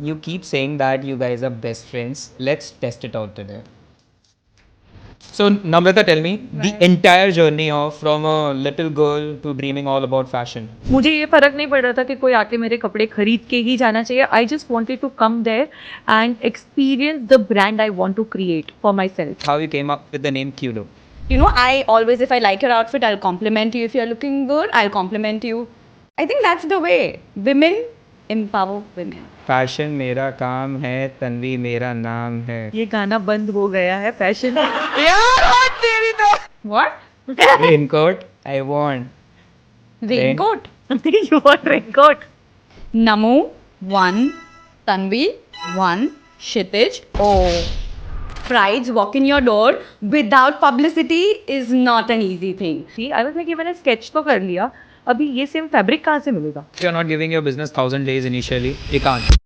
You keep saying that you guys are best friends. Let's test it out today. So, Namrata, tell me the entire journey of from a little girl to dreaming all about fashion. मुझे ये फर्क नहीं पड़ रहा था कि कोई आके मेरे कपड़े खरीद के ही जाना चाहिए. I just wanted to come there and experience the brand I want to create for myself. How you came up with the name Kudo? You know, I always, if I like your outfit, I'll compliment you. If you're looking good, I'll compliment you. I think that's the way. Women empower women. Fashion मेरा काम है, तन्वी मेरा नाम है. ये गाना बंद हो गया है fashion. What? Raincoat, I want. Raincoat. You want raincoat? Namu, 1. Tanvi, 1. Kshitij, oh. Prides walk in your door without publicity is not an easy thing. See, I was like, ये मैंने sketch तो कर लिया. अभी ये सेम फैब्रिक कहाँ से मिलेगा? If you're not giving your business 1,000 days initially, you can't.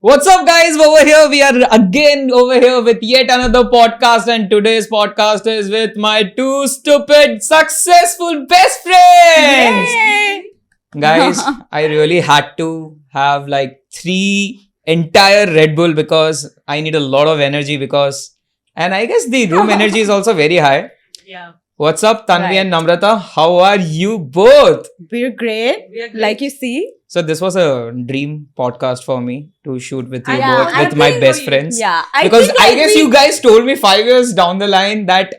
What's up, guys? Over here, we are again over here with yet another podcast, and today's podcast is with my two stupid, successful best friends. Yay! Guys, I really had to have like 3 entire Red Bull because I need a lot of energy and I guess the room energy is also very high. Yeah. What's up, Tanvi Right. and Namrata? How are you both? We're great. We are great. Like you see. So this was a dream podcast for me to shoot with you Yeah, both, I with my think- best friends. Yeah. Because think, I like, guess you guys told me 5 years down the line that,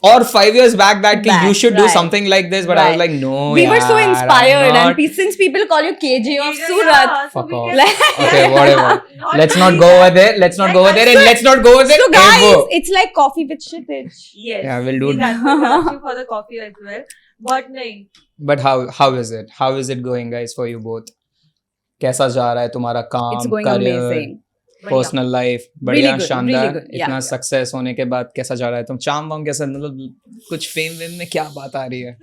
or 5 years back that ki you should do right. something like this, but I was Right. like, no, we were so yaar, I'm inspired, not. and since people call you KJ of Surat, Fuck off. like, Okay, whatever. Let's not go over there. Let's not go over there, and let's not go over there so guys, ever. it's like coffee with Kshitij. Yes. Yeah, we'll do. That's why I asked you for the coffee as well. But नहीं. But how is it? How is it going, guys, for you both? कैसा जा रहा है तुम्हारा काम, It's going career, amazing. Personal life? Really बढ़िया, good, शानदार. really good, yeah. इतना सक्सेस होने के बाद कैसा जा रहा है? तुम चाम वाम कैसा, मतलब कुछ फेम वेम में क्या बात आ रही है?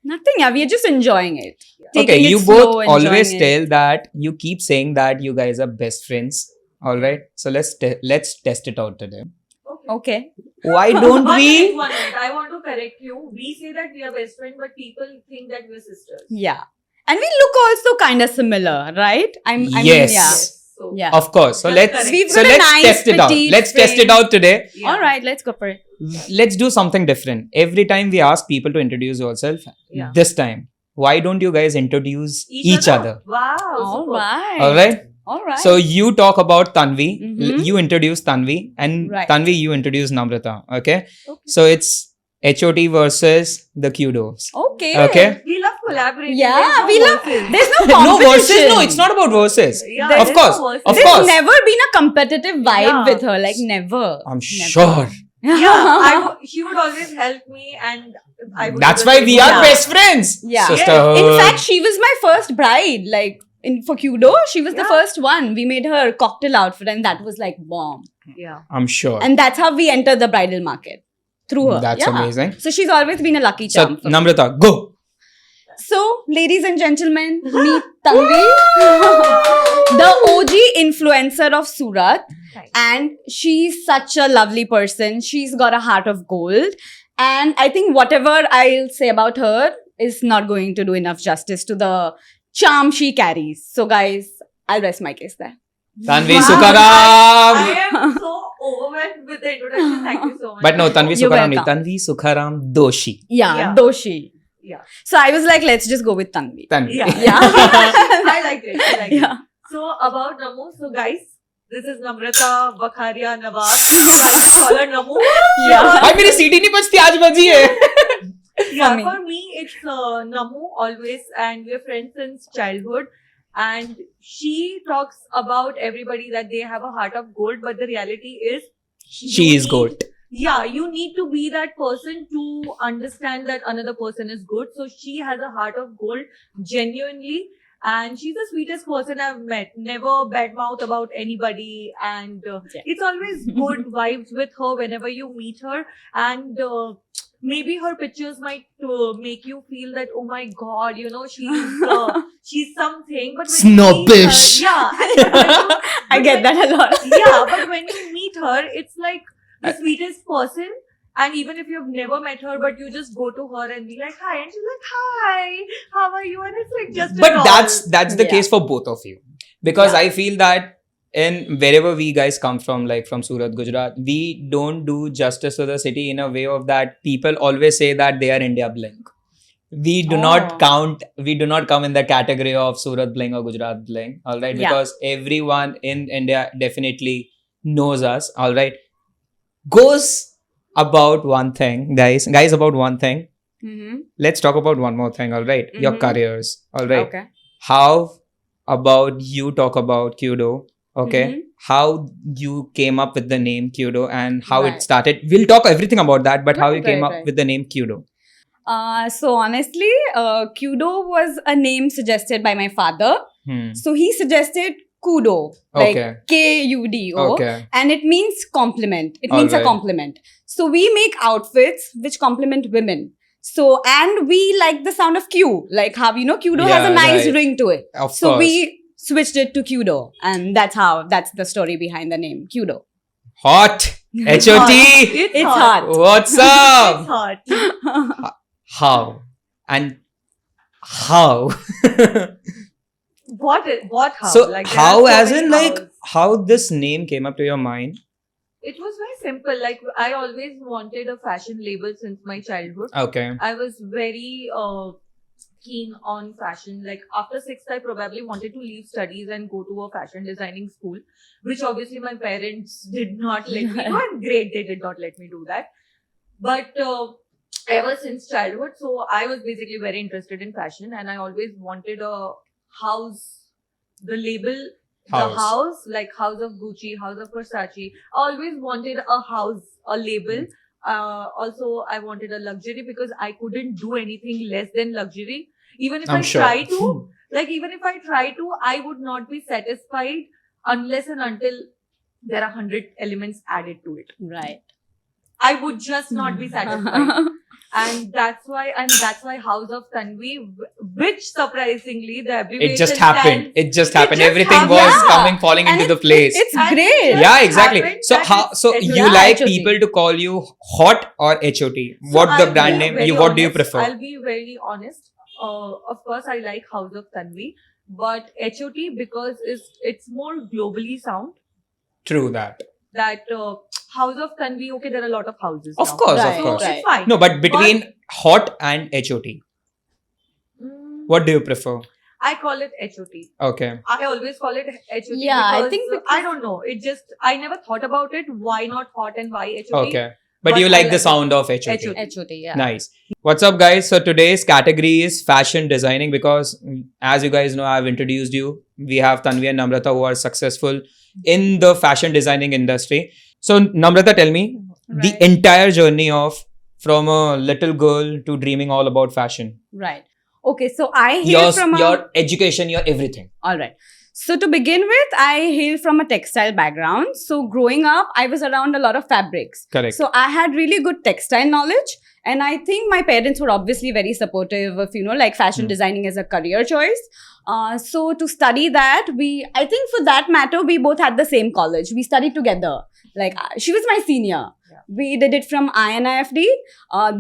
Nothing. Yeah, we're just enjoying it. Okay, Taking you it both slow, enjoying always it. tell that you keep saying that you guys are best friends. All right, so let's test it out today. Okay. Why don't One we? minute, 1 minute. I want to correct you. We say that we are best friends, but people think that we're sisters. Yeah. And we look also kind of similar, right? I Yes. mean, yeah. Yes. So, Yeah. Of course. So That's let's correct. We've so got a let's nice test it out. petite Let's test it frame. out today. yeah. All right, let's go for it. Let's do something different. Every time we ask people to introduce yourself, Yeah. this time, why don't you guys introduce each other? Wow. All super. right. All right. All right. So you talk about Tanvi, Mhm. you introduce Tanvi, and Right. Tanvi you introduce Namrata. Okay. Okay. So it's HOT versus the Kudos. okay. Okay. We love collaborating. Yeah, There's no we love. verses. There's no No competition. versus. No, it's not about verses. Yeah, There's Of there's course. no verses. Of There's course. never been a competitive vibe Yeah. with her. Like never. I'm Never. sure. Yeah, she would always help me, and I would. That's always why say, we are yeah. best friends. Yeah. Sisterhood. In fact, she was my first bride. Like for Kudo, she was the Yeah. first one. We made her cocktail outfit, and that was like bomb. Yeah. I'm sure. And that's how we entered the bridal market through her. That's Yeah. amazing. So she's always been a lucky So charm. for me. Namrata, go. So, ladies and gentlemen, meet Tanvi, the OG influencer of Surat. Right. And she's such a lovely person. She's got a heart of gold. And I think whatever I'll say about her is not going to do enough justice to the charm she carries. So, guys, I'll rest my case there. Tanvi Wow. Sukharam. I am so overwhelmed with the introduction. Thank you so much. But no, Tanvi You're Sukharam, welcome. Tanvi Sukharam Doshi. Yeah, Yeah. Doshi. Yeah. So, I was like, let's just go with Tanvi. Tanvi. Yeah. Yeah. I like it. I like Yeah. it. So about Namu. So guys, this is Namrata Vakharia Nawaz. You know, guys call her Namu. Yeah. भाई मेरी सीटी नहीं बजती, आज बजी है. Yeah, me. for me, it's Namu always, and we're friends since childhood. And she talks about everybody that they have a heart of gold, but the reality is, She you is need- gold. Yeah, you need to be that person to understand that another person is good. So she has a heart of gold, genuinely. And she's the sweetest person I've met. Never bad mouth about anybody. And Yeah. it's always good vibes with her whenever you meet her. And maybe her pictures might make you feel that, oh my God, you know, she's something. But when you meet her, Snobbish. yeah, I get that a lot. Yeah, but when you meet her, it's like the sweetest person. And even if you've never met her, but you just go to her and be like, hi, and she's like, hi, how are you? And it's like just a But doll. that's the Yeah. case for both of you, because Yeah. I feel that in wherever we guys come from, like from Surat, Gujarat, we don't do justice to the city in a way of that people always say that they are India bling. We do Oh. not count, we do not come in the category of Surat bling or Gujarat bling, all right? Yeah. Because everyone in India definitely knows us, all right? Goes about one thing, guys, about one thing. Mm-hmm. Let's talk about one more thing, all right? Your Mhm. careers, all right? Okay. How about you talk about Kudo? Okay. Mhm. How you came up with the name Kudo and how Right. it started. We'll talk everything about that, but how you Right, came right, up right. with the name Kudo. So honestly, Kudo was a name suggested by my father. So he suggested Kudo, like Okay. Kudo. Okay. And it means compliment. It means a Alright. compliment. So we make outfits which compliment women. So, and we like the sound of Q, like how, Kudo has a Yeah, nice right. ring to it. Of So course. we switched it to Kudo. And that's the story behind the name, Kudo. Hot. It's HOT. hot. It's It's hot. hot. What's It's up? hot. How? And how? What how? So Like, there how, are so as many in like hows. how this name came up to your mind? It was very simple. Like, I always wanted a fashion label since my childhood. Okay. I was very keen on fashion. Like, after 6th, I probably wanted to leave studies and go to a fashion designing school, which obviously my parents did not let me do. And great, they did not let me do that. But ever since childhood, so I was basically very interested in fashion, and I always wanted a house, the label. The house, like House of Gucci, House of Versace. I always wanted a house, a label. Also, I wanted a luxury because I couldn't do anything less than luxury. Even if I'm I sure. try to, even if I try to, I would not be satisfied unless and until there are 100 elements added to it. Right. I would just not be satisfied. And that's why House of Tanvi, which surprisingly the abbreviation It just happened. stands- It just It happened. just Everything happened. was Yeah. falling And into the place. It's And great. it Yeah, exactly. happened So that how? it's So HOT. you Yeah, like HOT. people to call you hot or HOT? So What the I'll brand be name? very What do you honest. prefer? I'll be very honest. Of course, I like House of Tanvi, but HOT because it's more globally sound. True that. That House of Tanvi, okay, there are a lot of houses. Of now. course, Right, of course. So right. it's fine. No, but between hot and HOT, Mm, what do you prefer? I call it HOT. Okay. I always call it HOT. Yeah, I because, think because- I don't know. It just I never thought about it. Why not hot and why HOT? Okay. But But you I like like the it. sound of HOT. HOT. HOT, yeah. Nice. What's up, guys? So today's category is fashion designing because, as you guys know, I've introduced you. We have Tanvi and Namrata who are successful in the fashion designing industry. So Namrata, tell me the Right. entire journey of from a little girl to dreaming all about fashion. Right. Okay, so I hail from Your education, your everything. All right. So to begin with, I hail from a textile background. So growing up, I was around a lot of fabrics. Correct. So I had really good textile knowledge. And I think my parents were obviously very supportive of, like fashion designing as a career choice. So to study that, I think for that matter, we both had the same college. We studied together. Like she was my senior. Yeah. We did it from INIFD.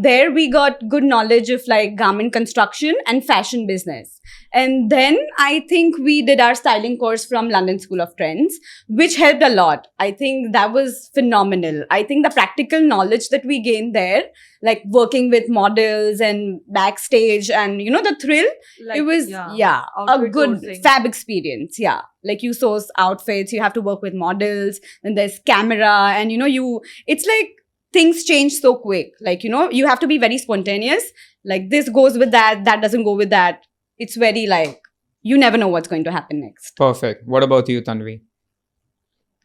There we got good knowledge of like garment construction and fashion business. And then I think we did our styling course from London School of Trends, which helped a lot. I think that was phenomenal. I think the practical knowledge that we gained there, like working with models and backstage and, the thrill, Like, it was, a outfit good sourcing. fab experience. Yeah. Like you source outfits, you have to work with models, and there's camera, and it's like things change so quick. Like, you have to be very spontaneous. Like this goes with that doesn't go with that. It's very like, you never know what's going to happen next. Perfect. What about you, Tanvi?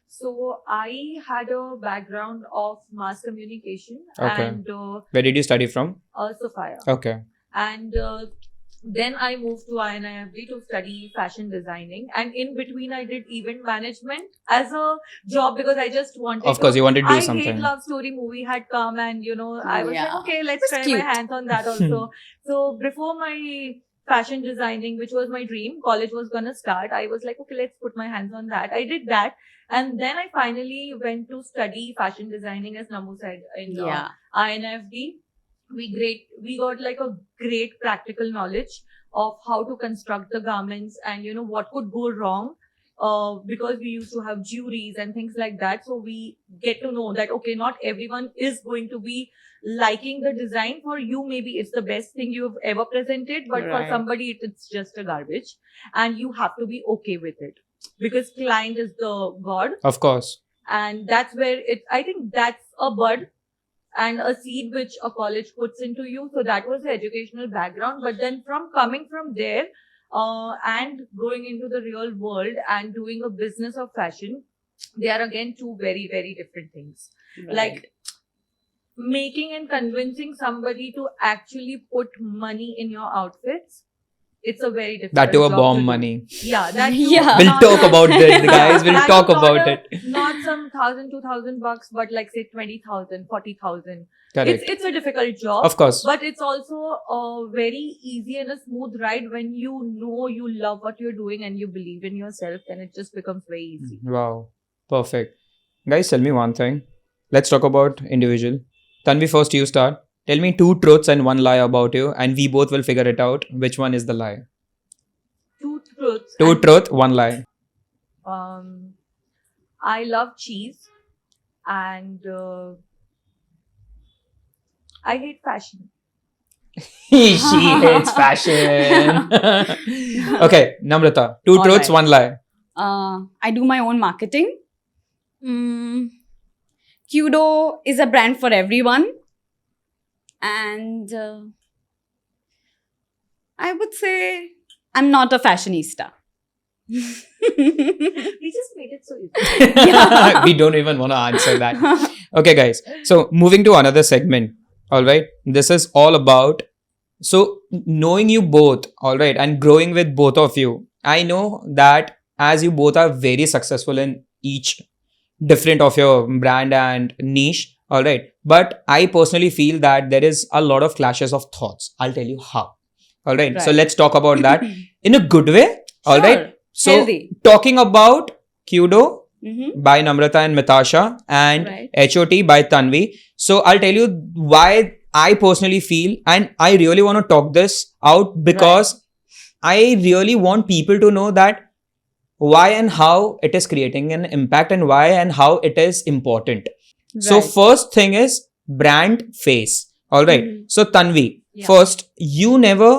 So I had a background of mass communication Okay. and Where did you study from? Sophia. Okay. And then I moved to INIFD to study fashion designing. And in between, I did event management as a job because I just wanted Of course, you wanted to do I something. Hate Love Story movie had come and, I was Yeah. like, okay, let's It's try cute. my hands on that also. So before my fashion designing, which was my dream. College was gonna start. I was like, okay, let's put my hands on that. I did that. And then I finally went to study fashion designing, as Namu said, in Yeah. INFD. We got like a great practical knowledge of how to construct the garments and, you know, what could go wrong. Because we used to have juries and things like that. So we get to know that, okay, not everyone is going to be liking the design. For you, maybe it's the best thing you've ever presented, but for Right. somebody, it's just a garbage. And you have to be okay with it because client is the god. Of course. And that's where I think that's a bud and a seed which a college puts into you. So that was the educational background. But then coming from there, and going into the real world and doing a business of fashion, they are again two very, very different things. Like making and convincing somebody to actually put money in your outfits, it's a very difficult That too a job bomb to do. money. Yeah, that too. Yeah. We'll Not talk that- about it, guys. We'll That talk too, not about a- it. Not some $1,000-$2,000, but like say 20,000, 40,000. Correct. It's a difficult job. Of course. But it's also a very easy and a smooth ride when you know you love what you're doing and you believe in yourself, then it just becomes very easy. Wow. Perfect. Guys, tell me one thing. Let's talk about individual. Tanvi, first you start. Tell me 2 truths and 1 lie about you, and we both will figure it out. Which one is the lie? 2 truths. 2 And, truth, 1 lie. I love cheese and I hate fashion. She hates fashion. Okay, Namrata. 2 All truths, right. 1 lie. I do my own marketing. Kudo is a brand for everyone. And I would say I'm not a fashionista. We just made it so easy. Yeah. We don't even want to answer that. Okay, guys. So, moving to another segment. All right. This is all about knowing you both. All right. And growing with both of you. I know that as you both are very successful in each different of your brand and niche. All right. But I personally feel that there is a lot of clashes of thoughts. I'll tell you how. All right. So, Right. let's talk about that in a good way. All right. Sure. So, Healthy. talking about Kudo Mhm. by Namrata and Mitasha and Right. HOT by Tanvi. So I'll tell you why I personally feel, and I really want to talk this out because I really want people to know that why and how it is creating an impact and why and how it is important. So Right. first thing is brand face. All right. Mhm. So Tanvi, Yeah. first you never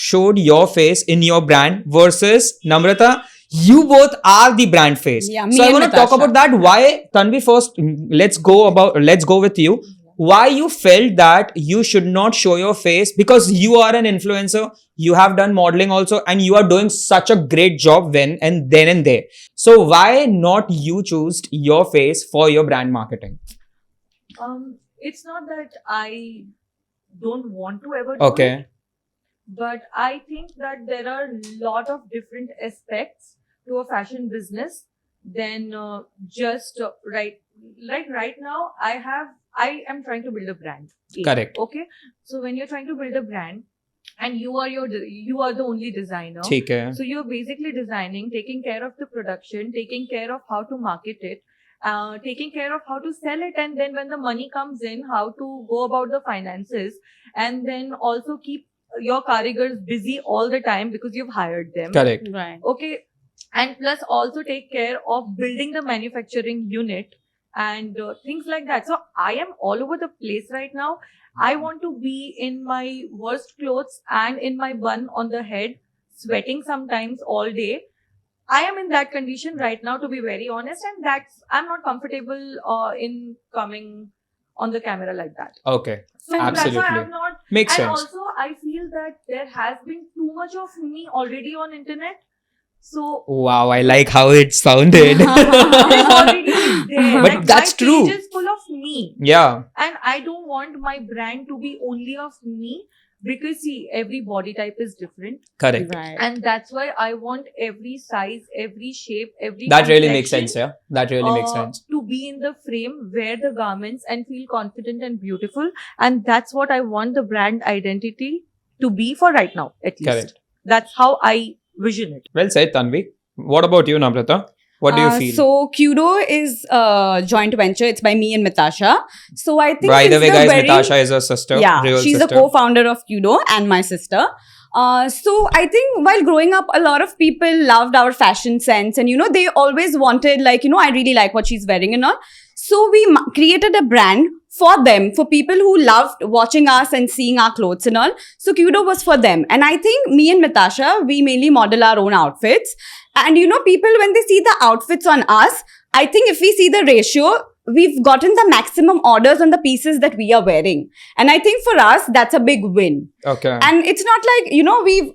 showed your face in your brand versus Namrata. You both are the brand face. Yeah, me So I and want to talk Natasha. about that. Why, Tanvi, first, let's go with you. Why you felt that you should not show your face because you are an influencer, you have done modeling also, and you are doing such a great job then and there. So why not you choose your face for your brand marketing? It's not that I don't want to ever do Okay. it, but I think that there are a lot of different aspects to a fashion business than just right. Like right now, I am trying to build a brand. Correct. Okay, so when you're trying to build a brand, and you are the only designer. ठीक है. So you're basically designing, taking care of the production, taking care of how to market it, taking care of how to sell it, and then when the money comes in, how to go about the finances, and then also keep your karigars busy all the time because you've hired them. Correct. Right. Okay, and plus also take care of building the manufacturing unit and things like that. So I am all over the place right now. I want to be in my worst clothes and in my bun on the head, sweating sometimes all day. I am in that condition right now, to be very honest, and I'm not comfortable in coming on the camera like that. Okay. So Absolutely. that's why I'm not. Makes And sense. also, I feel that there has been too much of me already on internet. So Wow, I like how it sounded. I'm already there. But Like, that's my true. page is full of me, Yeah. and I don't want my brand to be only of me because see, every body type is different, Correct. Right. and that's why I want every size, every shape, every That really makes complexion, sense, yeah. That really makes sense. to be in the frame, wear the garments, and feel confident and beautiful. And that's what I want the brand identity to be for right now, at least. Correct. That's how I vision it. Well said, Tanvi. What about you, Namrata? What do you feel? So Kudo is a joint venture. It's by me and Mitasha. So I think By the since way, the guys, very- Natasha is a sister. Yeah, real she's sister. a co-founder of Kudo and my sister. So I think while growing up, a lot of people loved our fashion sense, and they always wanted, like, I really like what she's wearing and all. So we created a brand for them, for people who loved watching us and seeing our clothes and all. So Kudo was for them. And I think me and Mitasha, we mainly model our own outfits. And people, when they see the outfits on us, I think if we see the ratio, we've gotten the maximum orders on the pieces that we are wearing. And I think for us, that's a big win. Okay. And it's not like,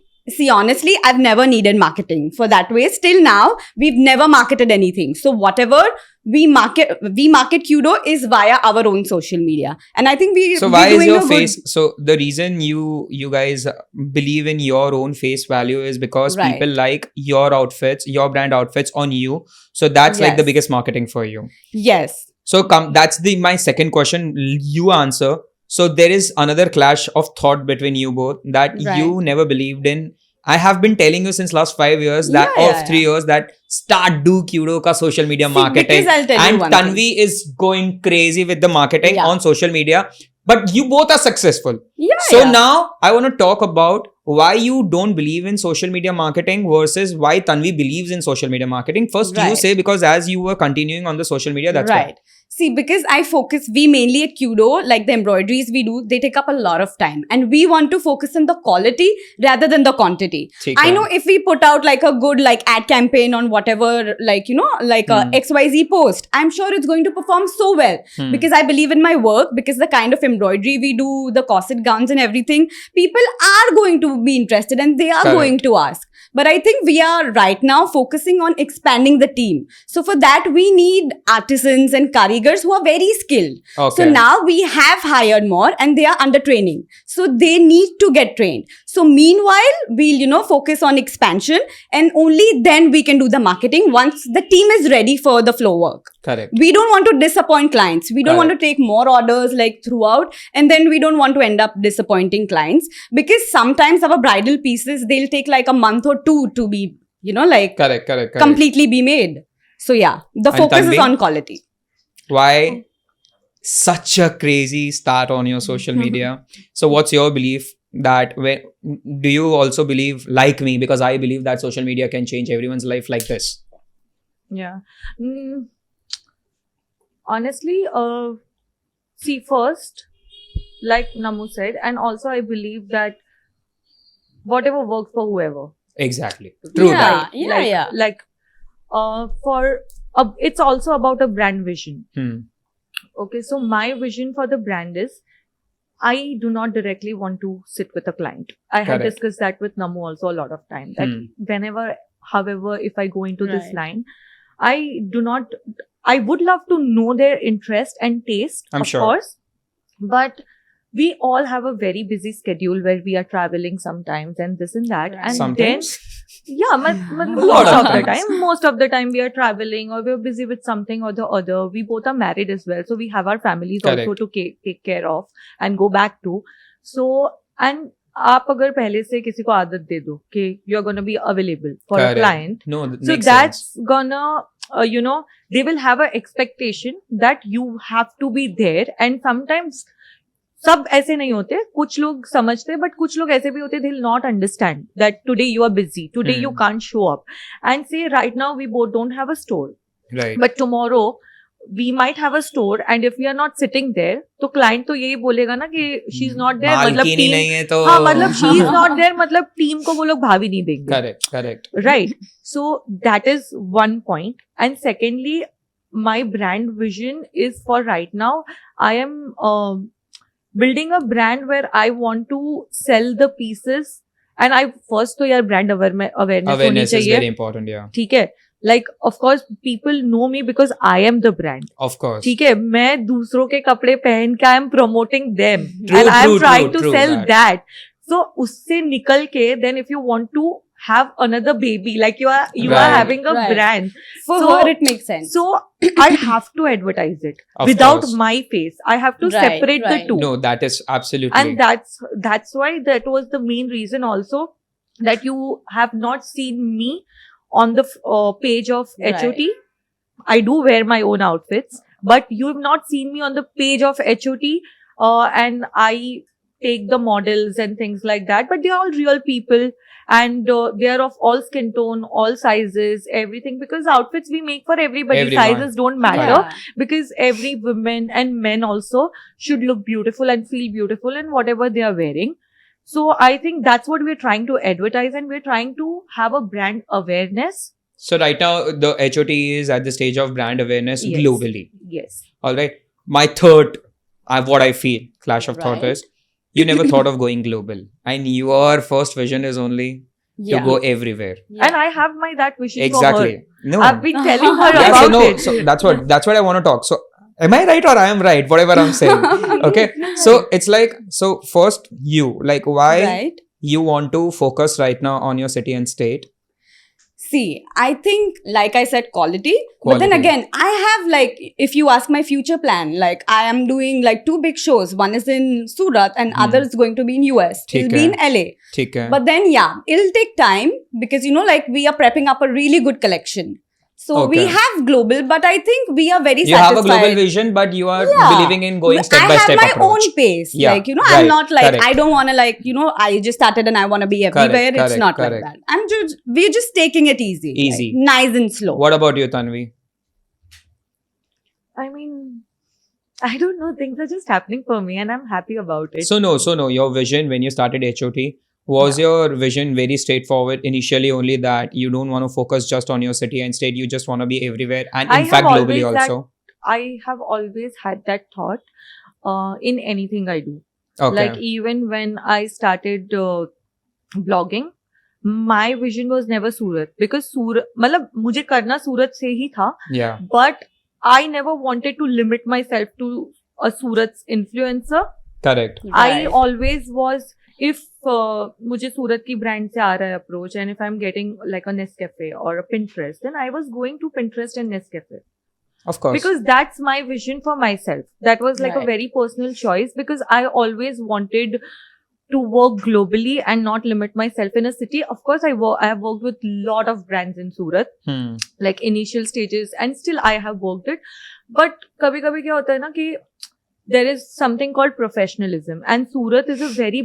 honestly, I've never needed marketing for that way. Still now, we've never marketed anything. So whatever we market Kudo is via our own social media. And I think So why is your face? So the reason you guys believe in your own face value is because Right. people like your outfits, your brand outfits on you. So that's like the Yes. biggest marketing for you. Yes. So that's my second question. You answer. So there is another clash of thought between you both that Right. you never believed in. I have been telling you since last 5 years that Yeah, of yeah, 3 years that start do Kudo ka social media See, marketing. because I'll tell you And one Tanvi is going crazy with the marketing Yeah. on social media. But you both are successful. Yeah. So yeah. now I want to talk about why you don't believe in social media marketing versus why Tanvi believes in social media marketing. First, you Right. say because as you were continuing on the social media, that's right. See, because we mainly at Kudo, like the embroideries we do, they take up a lot of time. And we want to focus on the quality rather than the quantity. why. I know if we put out like a good ad campaign on whatever, a XYZ post, I'm sure it's going to perform so well. Because I believe in my work, because the kind of embroidery we do, the corset gowns and everything, people are going to be interested and they are Correct. going to ask. But I think we are right now focusing on expanding the team. So for that, we need artisans and karigars who are very skilled. Okay. So now we have hired more and they are under training. So they need to get trained. So meanwhile, we'll, focus on expansion and only then we can do the marketing once the team is ready for the flow work. Correct. We don't want to disappoint clients. We don't want to take more orders throughout, and then we don't want to end up disappointing clients because sometimes our bridal pieces, they'll take like a month or two to be, Correct. completely be made. So yeah, the And focus is Tanvi? on quality. Why such a crazy start on your social media? So what's your belief that do you also believe like me? Because I believe that social media can change everyone's life like this. Yeah. Honestly, see, first, like Namu said, and also I believe that whatever works for whoever. Exactly. True Yeah. that. It's also about a brand vision. Hmm. Okay, so my vision for the brand is I do not directly want to sit with a client. I had Correct. discussed that with Namu also a lot of time. That whenever, however, if I go into this Right. line, I would love to know their interest and taste, I'm of sure. course. But we all have a very busy schedule where we are traveling sometimes and this and that. Right. And Sometimes. then, yeah, lot most of of the times. time. Most of the time we are traveling or we're busy with something or the other. We both are married as well. So we have our families Correct. also to take care of and go back to. So, and आप अगर पहले से किसी को आदत दे दो कि you're gonna be available for Correct. a client, No, that so makes that's sense. gonna they will have an expectation that you have to be there. And sometimes सब ऐसे नहीं होते, कुछ लोग समझते बट कुछ लोग ऐसे भी होते, they will not understand that today you are busy, today you can't show up, and say right now we both don't have a store, Right. but tomorrow we might have a store, and if we are not sitting there, तो client तो यही बोलेगा ना कि she's not there, मतलब मालकिनी team, नहीं है तो हाँ मतलब she is not there, मतलब team को वो लोग भाव ही नहीं देंगे. Correct. Right. So that is one point. And secondly, my brand vision is for right now, I am building a brand where I want to sell the pieces. And I first तो यार brand awareness होनी Awareness is चाहिए. very important, yeah. ठीक है. Like of course people know me because I am the brand. Of course. ठीक है. मैं दूसरों के कपड़े पहन के I am promoting them. True, and I am true, trying true, to true sell that. that. So उससे निकल के then if you want to have another baby, like you are Right. having a Right. brand. For So- her, it makes sense. So I have to advertise it Of without course. my face. I have to Right, separate right. the two. No, that is absolutely. And that's why that was the main reason also that you have not seen me on the page of Right. HOT. I do wear my own outfits, but you have not seen me on the page of HOT, and I take the models and things like that. But they are all real people, and they are of all skin tone, all sizes, everything, because outfits we make for everybody. Everyone. Sizes don't matter, Yeah. because every woman and men also should look beautiful and feel beautiful in whatever they are wearing. So I think that's what we're trying to advertise, and we're trying to have a brand awareness. So right now, the HOT is at the stage of brand awareness Yes. globally. Yes. All right. My third, what I feel, clash of thought Right. is, you never thought of going global, and your first vision is only to Yeah. go everywhere. Yeah. And I have that vision Exactly. for her. No. I've been telling her Yeah, about so no, it. so that's what I want to talk. So am I right or I am right? Whatever I'm saying. Okay. So it's like, so first like why Right. you want to focus right now on your city and state? See, I think, like I said, quality. But then Quality. again, I have like, if you ask my future plan, like I am doing like 2 big shows. One is in Surat and Hmm. other is going to be in US. It'll ठीक be in है. LA. ठीक है. But then, yeah, it'll take time because, you know, like we are prepping up a really good collection. So we Okay. have global, but I think we are very You have a satisfied. global vision, but you are Yeah. believing in going step I by have step my approach. own pace. Yeah, Like, you know, right, I'm not like, correct. I don't want to like, you know, I just started and I want to be everywhere. It's correct, not correct. like that. We're just taking it easy. Easy. Like, nice and slow. What about you, Tanvi? I mean, I don't know. Things are just happening for me, and I'm happy about it. So no. Your vision when you started HOT, was your vision very straightforward initially? Only that you don't want to focus just on your city and state. You just want to be everywhere, and I in have fact globally always that- also. I have always had that thought in anything I do. Okay. Like even when I started blogging, my vision was never Surat, because Surat, मतलब मुझे करना सूरत से ही था, yeah. but I never wanted to limit myself to a Surat's influencer. Correct. I Right. always was, if मुझे सूरत की brand से आ रहा है approach, and if I'm getting like a Nescafe or a Pinterest, then I was going to Pinterest and Nescafe. Of course. Because that's my vision for myself. That was like a Right. very personal choice, because I always wanted to work globally and not limit myself in a city. Of course, I have worked with lot of brands in Surat, like initial stages, and still I have worked it. But कभी-कभी क्या होता है ना कि there is something called professionalism, and Surat is a very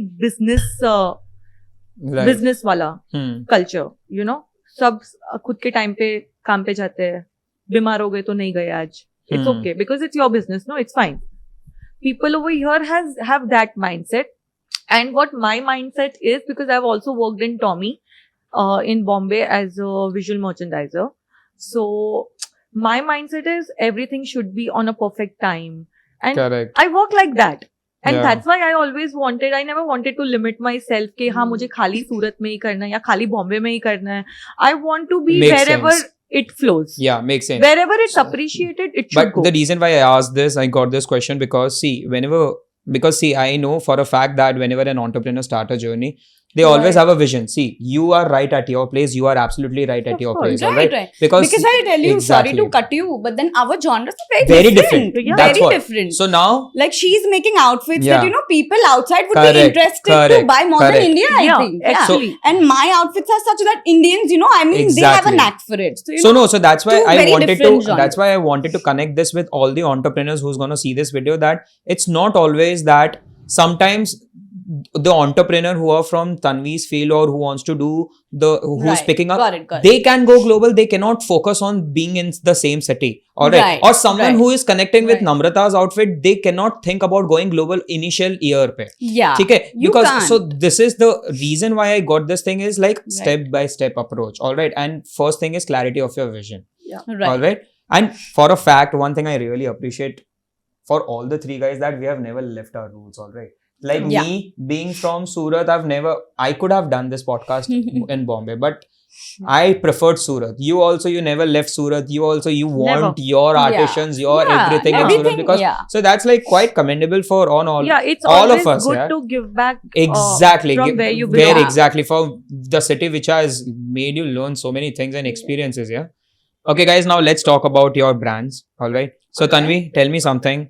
Right. business वाला Hmm. culture, you know. सब खुद के टाइम पे काम पे जाते हैं, बीमार हो गए तो नहीं गए आज. It's okay because it's your business. No, it's fine. People over here have that mindset. And what my mindset is, because I've also worked in Tommy in Bombay as a visual merchandiser. So my mindset is everything should be on a perfect time. And Correct. I work like that. And Yeah. that's why I always wanted, I never wanted to limit myself कि हाँ मुझे खाली सूरत में ही करना है या खाली बॉम्बे में ही करना है. I want to be Makes wherever sense. it flows. Yeah, makes sense. Wherever it's appreciated, it should But go. the reason why I asked this, I got this question because I know for a fact that whenever an entrepreneur starts a journey, they always Right. have a vision. See, you are right at your place. You are absolutely right at Of your course. place. All Right, right. right. Because I'll tell you, exactly. sorry to cut you, but then our genres are very, Very different. different. Yeah. That's Very what. different. So now, Like she's making outfits Yeah. that, you know, people outside would Correct, be interested to correct, buy more correct. than India, I Yeah, think. Yeah. actually. And my outfits are such that Indians, you know, I mean, they have a Exactly. knack for it. So, you so know, no, so that's why two I very wanted to. different genres. That's why I wanted to connect this with all the entrepreneurs who's gonna see this video. That it's not always that. Sometimes the entrepreneur who are from Tanvi's field or who wants to do who's Right. picking up, Got it. they can go global. They cannot focus on being in the same city. All right. Right, Or someone right. who is connecting with Right. Namrata's outfit, they cannot think about going global initial year pe. Yeah. Okay. You Because can't. so this is the reason why I got this thing is like Right. step by step approach. All right. And first thing is clarity of your vision. Right. All right. And for a fact, one thing I really appreciate for all the three guys that we have never left our roots. All right. Like Yeah. me being from Surat, I could have done this podcast in Bombay, but I preferred Surat. You never left Surat. You want Never. your Yeah. artists, your Yeah, everything in Surat, everything, because yeah. so that's like quite commendable for all. Yeah, it's all always of us, good yeah. to give back Exactly. from where you Where belong. exactly for the city which has made you learn so many things and experiences, yeah. Okay, guys, now let's talk about your brands. All right. So Okay. Tanvi, tell me something.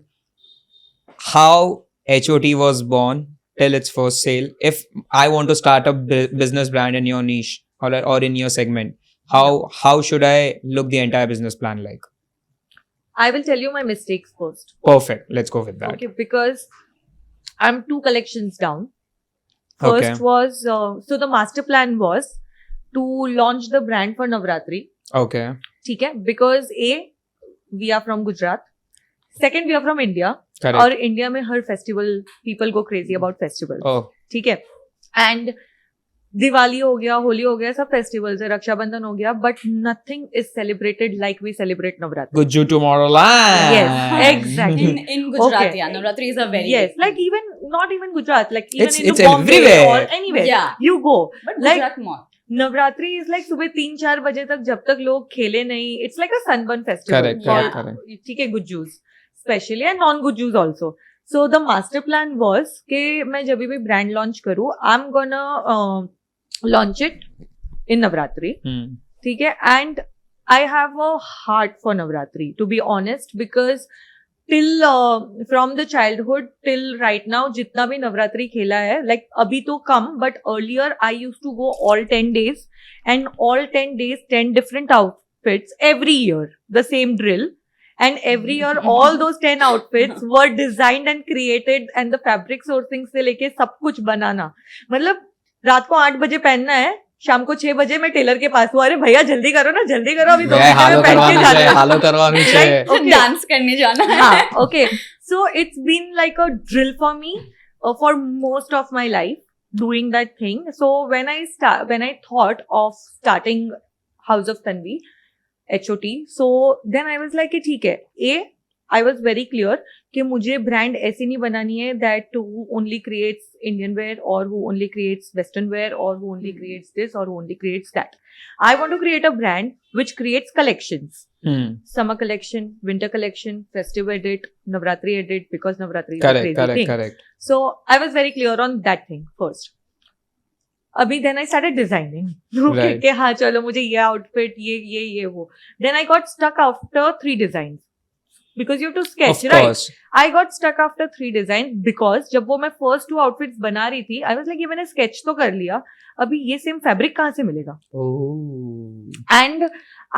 How HOT was born till its first sale. If I want to start a business brand in your niche, or in your segment, how should I look the entire business plan like? I will tell you my mistakes first. Perfect. Let's go with that. Okay, because I'm 2 collections down. Okay. First was so the master plan was to launch the brand for Navratri. Okay. ठीक है? Because we are from Gujarat. Second, we are from India. Correct. और India में हर festival people go crazy about festival Oh. ठीक है and Diwali हो गया होली हो गया सब फेस्टिवल्स है रक्षाबंधन हो गया but nothing is celebrated like we celebrate Navratri Good you Tomorrowland. Yes, exactly. In Gujarat, Okay. yeah, Navratri is a very yes big like even not even Gujarat like even It's- in it's Bombay everywhere. or anywhere Yeah. you go but like- Gujarat more. Navratri is like सुबह 3-4 बजे तक जब तक लोग खेले नहीं it's like a Sunburn festival Correct, correct, correct. ठीक है Gujjus specially and non Gujjus also so the master plan was कि मैं जब भी ब्रांड लॉन्च करूँ I am gonna launch it in Navratri Hmm. ठीक है and I have a heart for Navratri to be honest because till from the childhood till right now जितना भी नवरात्रि खेला है लाइक अभी तो कम but earlier I use to go all 10 days and all 10 days 10 different outfits every year the same drill and every year all those 10 outfits were designed and created and the fabric sourcing से लेके सब कुछ बनाना मतलब रात को 8 बजे पहनना है शाम को 6 बजे मैं टेलर के पास हूँ अरे भैया जल्दी करो ना जल्दी करो अभी 2 मैं घंटे हालो में पहन के करवानी जाना चाहिए है हालो करवानी Right? चाहिए Okay. डांस करने जाना है हाँ, okay. So it's been like a drill for me for most of my life doing that thing. So when I thought of starting House of Tanvi, HOT, so then I was like कि ठीक है I was very clear कि मुझे brand ऐसी नहीं बनानी है that who only creates Indian wear or who only creates Western wear or who only creates this or who only creates that. I want to create a brand which creates collections. Hmm. Summer collection, winter collection, festive edit, Navratri edit because Navratri is a Correct, crazy correct, thing. correct. So I was very clear on that thing first. Abhi then I started designing. Okay, Right. कि हाँ चलो मुझे ये outfit ये वो. Then I got stuck after 3 designs because you have to sketch, Of right? course. I got stuck after 3 designs because जब वो मैं first 2 outfits बना रही थी, I was like ये मैंने sketch तो कर लिया, अभी ये same fabric कहाँ से मिलेगा? Oh. And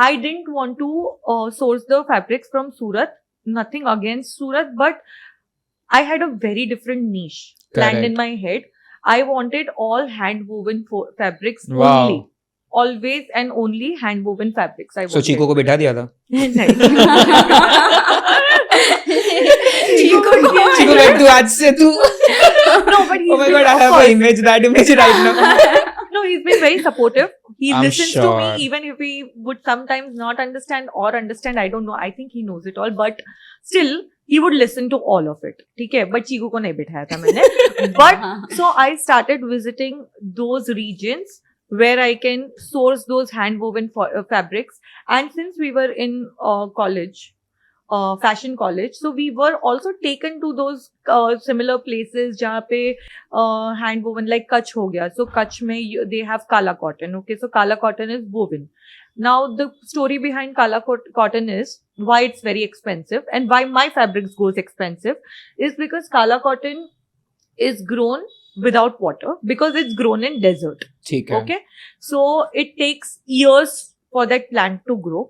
I didn't want to source the fabrics from Surat. Nothing against Surat, but I had a very different niche planned Correct. in my head. I wanted all hand woven fabrics Wow. only. Always and only hand woven fabrics. I So wanted. Chikoo को बिठा दिया था चीको को चीको बैठ तू आज से तू No, but he's Oh my been, god, I of have course. an image, that image right now. No, he's been very supportive. He I'm listens to sure. me even if he would sometimes not understand or understand. I don't know. I think he knows it all, but still he would listen to all of it. ठीक है, but चीकू को नहीं बिठाया था मैंने. But so I started visiting those regions where I can source those hand woven fabrics. And since we were in college, fashion college, so we were also taken to those similar places जहाँ पे hand woven like Kutch हो गया. So Kutch में they have Kala cotton. Okay, so Kala cotton is woven. Now the story behind Kala cotton is why it's very expensive and why my fabrics goes expensive is because Kala cotton is grown without water because it's grown in desert. ठीक है. Okay, so it takes years for that plant to grow.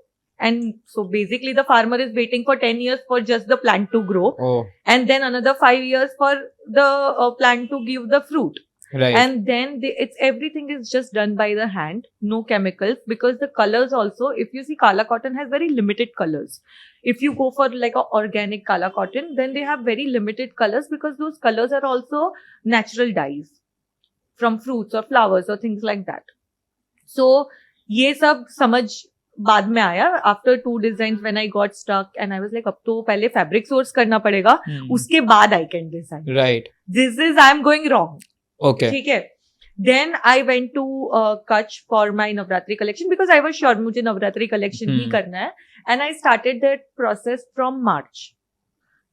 And so basically the farmer is waiting for 10 years for just the plant to grow Oh, and then another 5 years for the plant to give the fruit. right. And then everything is just done by the hand, no chemicals because the colors also, if you see Kala cotton has very limited colors. If you go for like a organic Kala cotton, then they have very limited colors because those colors are also natural dyes from fruits or flowers or things like that. So ये सब समझ बाद में आया after 2 designs when I got stuck and I was like अब तो पहले fabric source करना पड़ेगा उसके बाद I can design. Right. This is I'm going wrong. Okay. ठीक है. Then I went to Kutch for my Navratri collection because I was sure मुझे Navratri collection ही करना है and I started that process from March.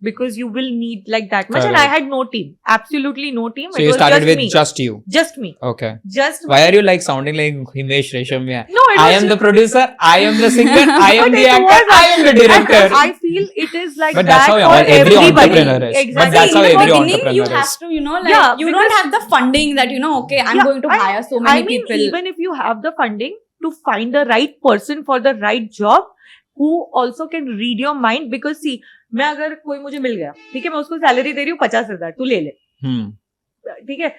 Because you will need like that much, and I Correct. had no team, absolutely no team. So it you was started just with me. just you. Just me. Okay. Just Why are you like sounding like Himesh Reshamya? no, it I was am the producer, I am the singer, I am But the it actor, was I am the director. And I feel it is like But that that's how for every everybody. entrepreneur is. Exactly. But that's how in the every beginning, entrepreneur you is. have to, you know, like Yeah, you don't have the funding that okay, I'm Yeah, going to and hire so many I mean, people. even if you have the funding to find the right person for the right job, who also can read your mind, because see, मैं अगर कोई मुझे मिल गया, ठीक है, मैं उसको salary दे रही हूँ 50,000, तू ले ले, ठीक है.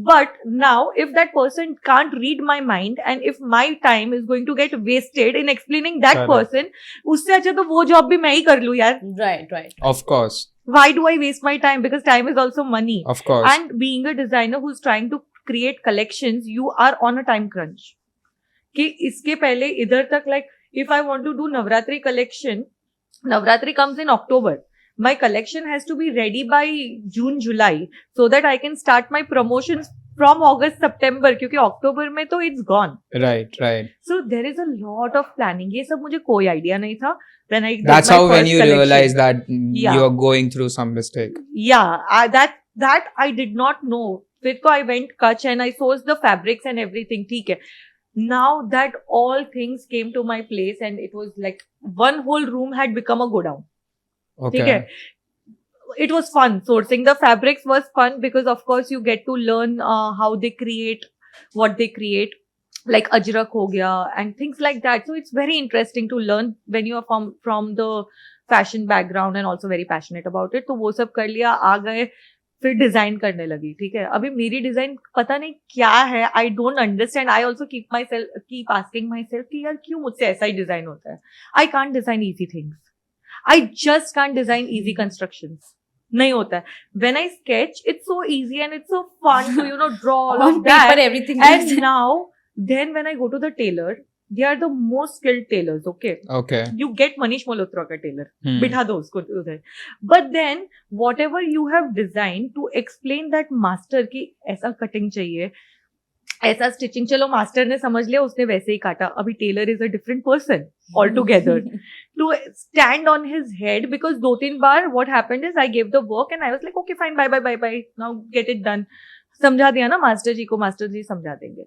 But now, if that person can't read my mind and if my time is going to get wasted in explaining that Correct. person, उससे अच्छा तो वो job भी मैं ही कर लूँ यार. Right. Of course. Why do I waste my time? Because time is also money. Of course. And being a designer who's trying to create collections, you are on a time crunch. कि इसके पहले इधर तक like if I want to do Navratri collection, Navratri comes in October. My collection has to be ready by June, July, so that I can start my promotions from August, September. क्योंकि October में तो it's gone. Right. So there is a lot of planning. ये सब मुझे कोई idea नहीं था. When I did That's my how when first you collection. realize that Yeah. you are going through some mistake. Yeah, that I did not know. फिर तो I went Kutch and I sourced the fabrics and everything. ठीक है. Now that all things came to my place and it was like one whole room had become a godown. Okay. ठीक है. It was fun. Sourcing the fabrics was fun because of course you get to learn how they create, what they create. Like ajrak ho gaya and things like that. So it's very interesting to learn when you are from the fashion background and also very passionate about it. तो वो सब कर लिया, आ गए, फिर design करने लगी. ठीक है, अभी मेरी डिजाइन पता नहीं क्या है. I don't understand. I also keep asking myself कि यार क्यों मुझसे ऐसा ही डिजाइन होता है. I can't design easy things. I just can't design easy constructions. नहीं होता है. When I sketch it's so easy and it's so fun to you know draw all of On paper, that. everything And is now, then when I go to the tailor, they are the most skilled tailors, okay? Okay. You get Manish Malhotra ka tailor. Hmm. बिठा दो उसको उधर. But then, whatever you have designed to explain that master कि ऐसा cutting चाहिए, ऐसा stitching, चलो master ने समझ लिया, उसने वैसे ही काटा. अभी tailor is a different person altogether. To stand on his head, because 2-3 bar what happened is I gave the work and I was like, okay, fine, bye. Now get it done. समझा दिया ना master जी को, master जी समझा देंगे.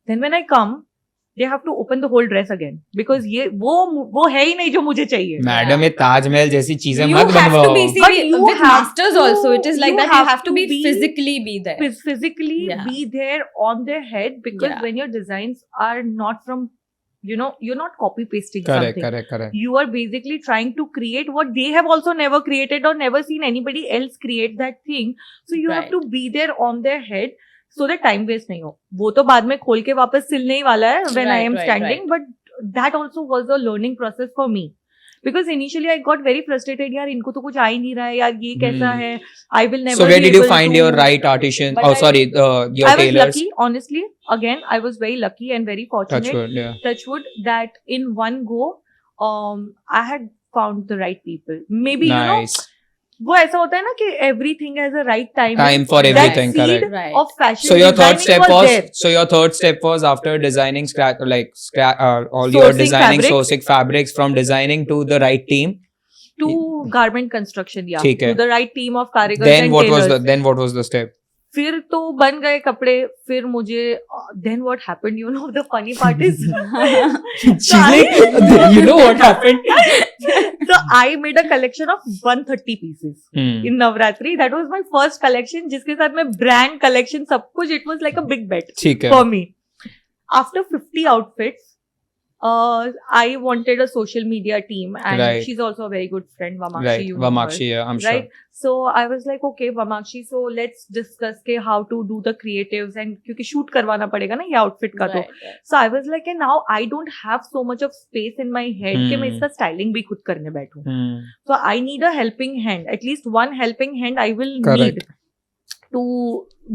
Then when I come, they have to open the whole dress again because ये वो है ही नहीं जो मुझे चाहिए. मैडम ये ताजमहल जैसी चीजें you मत have to बनवाओ. be But you with have masters to- also. It is like you that. You have have to to be be physically be there. Physically Yeah. be there on their head because Yeah. when your designs are not from, you know, you're not copy pasting Correct. something. You are basically trying to create what they have also never created or never seen anybody else create that thing. So you have Right. to be there on their head so that time waste नहीं हो. वो तो बाद में खोल के वापस सिलने ही वाला है when I am Right, standing. But that also was a learning process for me. Because initially I got very frustrated. यार इनको तो कुछ आ ही नहीं रहा है यार, ये कैसा है? I will never So where be did you able find to- your right artisan? But Oh, sorry, your I was tailors. lucky, honestly. Again, I was very lucky and very fortunate. Touchwood, yeah. Touchwood, that in one go, I had found the right people. Maybe you know, Nice. वो ऐसा होता है ना कि everything has a right time. Time for That everything, seed correct. Right. of fashion So your third designing step was was there. so your third step was after designing all your Sourcing designing fabrics. sourcing fabrics from designing to the right team. To garment construction, yeah. ठीक है. To the right team of carpenters Then and tailors. what was the step? फिर तो बन गए कपड़े. फिर मुझे then what happened, you know, the funny part is You know what happened? so I made a collection of 130 pieces Hmm. in Navratri. That was my first collection जिसके साथ मैं brand collection सब कुछ, it was like a big bet ठीक है. for me. After 50 outfits, I wanted a social media team and Right. she's also a very good friend, Vamakshi. Right, you know her. Vamakshi, yeah, I'm Right. sure. So I was like, okay, Vamakshi, so let's discuss के how to do the creatives and क्योंकि shoot करवाना पड़ेगा ना ये outfit का तो. Right. So I was like, and now I don't have so much of space in my head कि मैं Hmm. इसका styling भी खुद करने बैठूं. Hmm. So I need a helping hand, at least one helping hand I will Correct. need to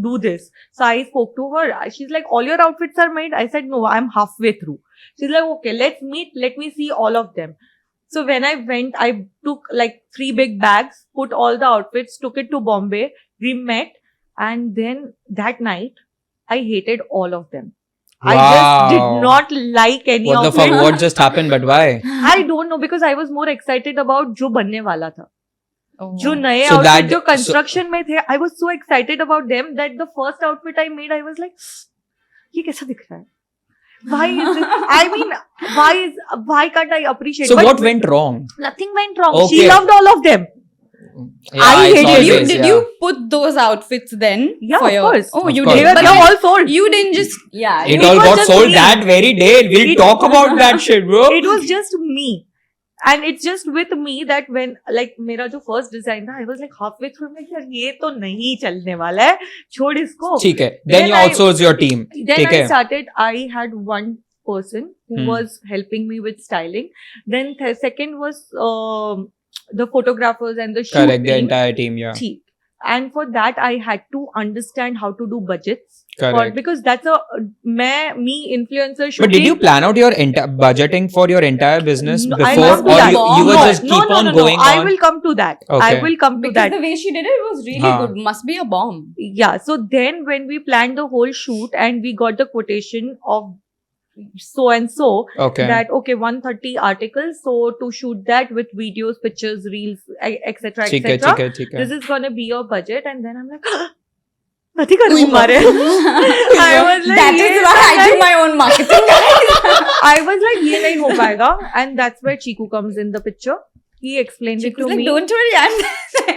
do this. So I spoke to her. She's like, all your outfits are made? I said, no, I'm halfway through. She's like, okay, let's meet. Let me see all of them. So when I went, I took like 3 big bags, put all the outfits, took it to Bombay. We met. And then that night, I hated all of them. I just did Wow. not like any What the of fuck? them. What just happened? But why? I don't know because I was more excited about जो बनने वाला था. जो नए So outfit that- जो construction में थे, I was so excited about them that the first outfit I made, I was like, ये कैसा दिख रहा है? Why is it? I mean, why can't I appreciate? So But what went wrong? Nothing went wrong. Okay. She loved all of them. Yeah, I it's hated Did you always, did yeah. you put those outfits then? Yeah, for of your, course. Oh, Of you course. did. They were But all sold. you didn't just It It all was got just sold me. that very day. We'll It- talk about that shit, bro. It was just me. And it's just with me that when, like, मेरा जो first design था, I was like halfway through, मैं यार ये तो नहीं चलने वाला है, छोड़ इसको. ठीक है. Then you Then I- outsource your team. Then ठीक I है. started, I had one person who was helping me with styling. Then second was the photographers and the shoot Correct. The team. entire team. Yeah. ठीक. And for that, I had to understand how to do budgets. Correct. Because that's me influencer shooting. But did you plan out your budgeting for your entire business No, before, I must do or that. you were No, just keep on going I on? will come to that. Okay. I will come to because that. the way she did it was really Huh. good. Must be a bomb. Yeah. So then when we planned the whole shoot and we got the quotation of so and so, Okay. that okay, 130 articles. So to shoot that with videos, pictures, reels, etc., ठीक है, etc. ठीक है, ठीक है. This is gonna be your budget. And then I'm like, nothing karunga re. I was like, That is why I do my own marketing. I was like, ये नहीं हो पाएगा. And that's where Chiku comes in the picture. He explained it She was to like, me. don't worry, I'm there.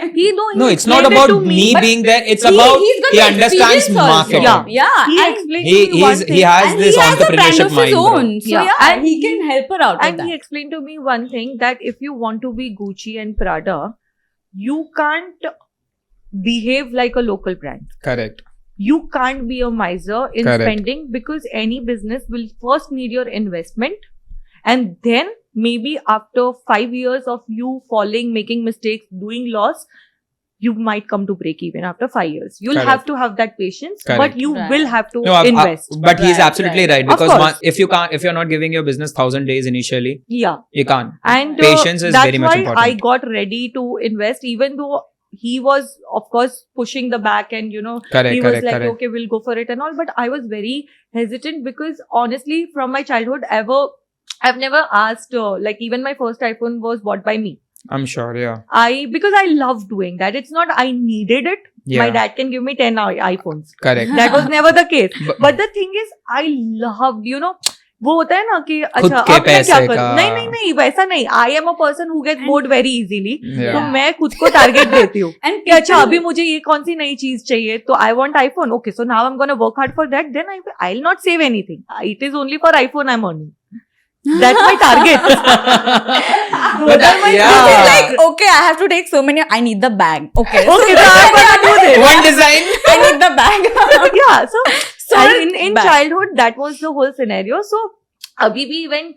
No, it's not explained it about to me but being there. It's He- about he's got he the understands experience also. marketing. Yeah. Yeah. He and explained to me one thing. He has and this he has a brand entrepreneurship of his mind, bro. own. So Yeah. yeah, And he can help her out with And he that. explained to me one thing, that if you want to be Gucci and Prada, you can't behave like a local brand. Correct. You can't be a miser in Correct. spending, because any business will first need your investment, and then maybe after 5 years of you falling, making mistakes, doing loss, you might come to break even after 5 years. You'll Correct. have to have that patience, Correct. but you Right. will have to No, invest. but he's Right, absolutely right, Of because course. if you're not giving your business 1,000 days initially, Yeah. you can't. And Patience is that's very much why important. I got ready to invest, even though he was, of course, pushing the back and, Correct, he was correct, like, correct. okay, we'll go for it and all. But I was very hesitant because honestly, from my childhood, I've never asked, like even my first iPhone was bought by me. I'm sure, yeah. Because I love doing that. It's not I needed it. Yeah. My dad can give me 10 iPhones. Correct. That was never the case. But- But the thing is, I loved, वो होता है ना कि खुद अच्छा के अब मैं क्या पैसे करूं? का। नहीं वैसा नहीं. I am a person who gets bored very easily. Yeah. तो मैं खुद को टारगेट देती हूँ And कि अच्छा अभी मुझे ये कौन सी नई चीज चाहिए, तो I want iPhone. Okay, so now I'm gonna work hard for that. Then I'll not save anything. It is only for iPhone I'm earning. That's my target. But that- my yeah. It's like, okay, I have to take so many. I need the bag. Okay. Okay, so I'm gonna do this. One design. I need the bag. Yeah, so And in back. childhood that was the whole scenario. So abhi bhi when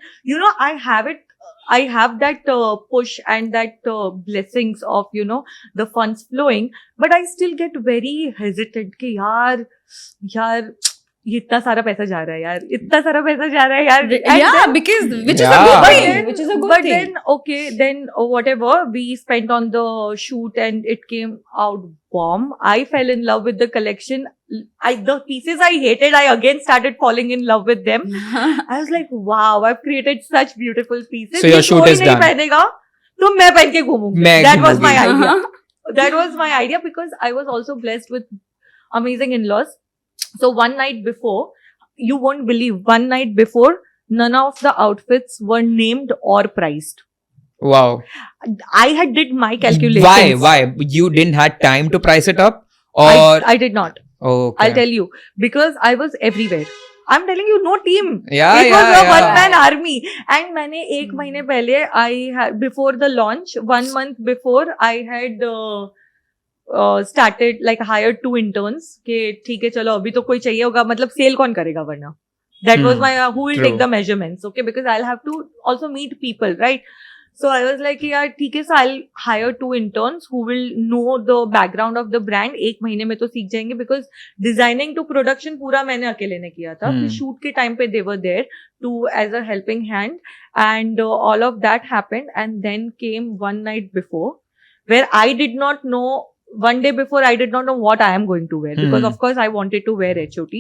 I have that push and that blessings of the funds flowing, but I still get very hesitant कि यार ये इतना सारा पैसा जा रहा है यार, इतना सारा पैसा जा रहा है यार. And Yeah, then- because which is Yeah. a good But thing. then- Which is a good but thing. then whatever we spent on the shoot and it came out bomb. I fell in love with the collection. The pieces I hated, I again started falling in love with them. I was like, wow, I've created such beautiful pieces. So your ये shoot कोई is नहीं done. पहनेगा, तो मैं पहन के घूमूंगी. मैं That was my घूमूंगी. idea. That was my idea because I was also blessed with amazing in-laws. So one night before, you won't believe, one night before, none of the outfits were named or priced. Wow. I had did my calculations. Why? You didn't have time to price it up, or I did not. okay. I'll tell you, because I was everywhere. I'm telling you, no team. Yeah, It was a yeah. one-man army. And मैंने एक महीने पहले, I had, before the launch, 1 month before, I had started, like hired 2 interns. कि ठीक है चलो अभी तो कोई चाहिए होगा, मतलब सेल कौन करेगा वरना. That was my, who will True. take the measurements, okay? Because I'll have to also meet people, right? So I was like, yeah, ठीक है, so I'll hire 2 interns who will know the background of the brand. एक महीने में तो सीख जाएंगे because designing to production पूरा मैंने अकेले ने किया था. फिर shoot के time पे they were there to as a helping hand, and all of that happened. And then came one night before where I did not know. One day before I did not know what I am going to wear because of course I wanted to wear HOT.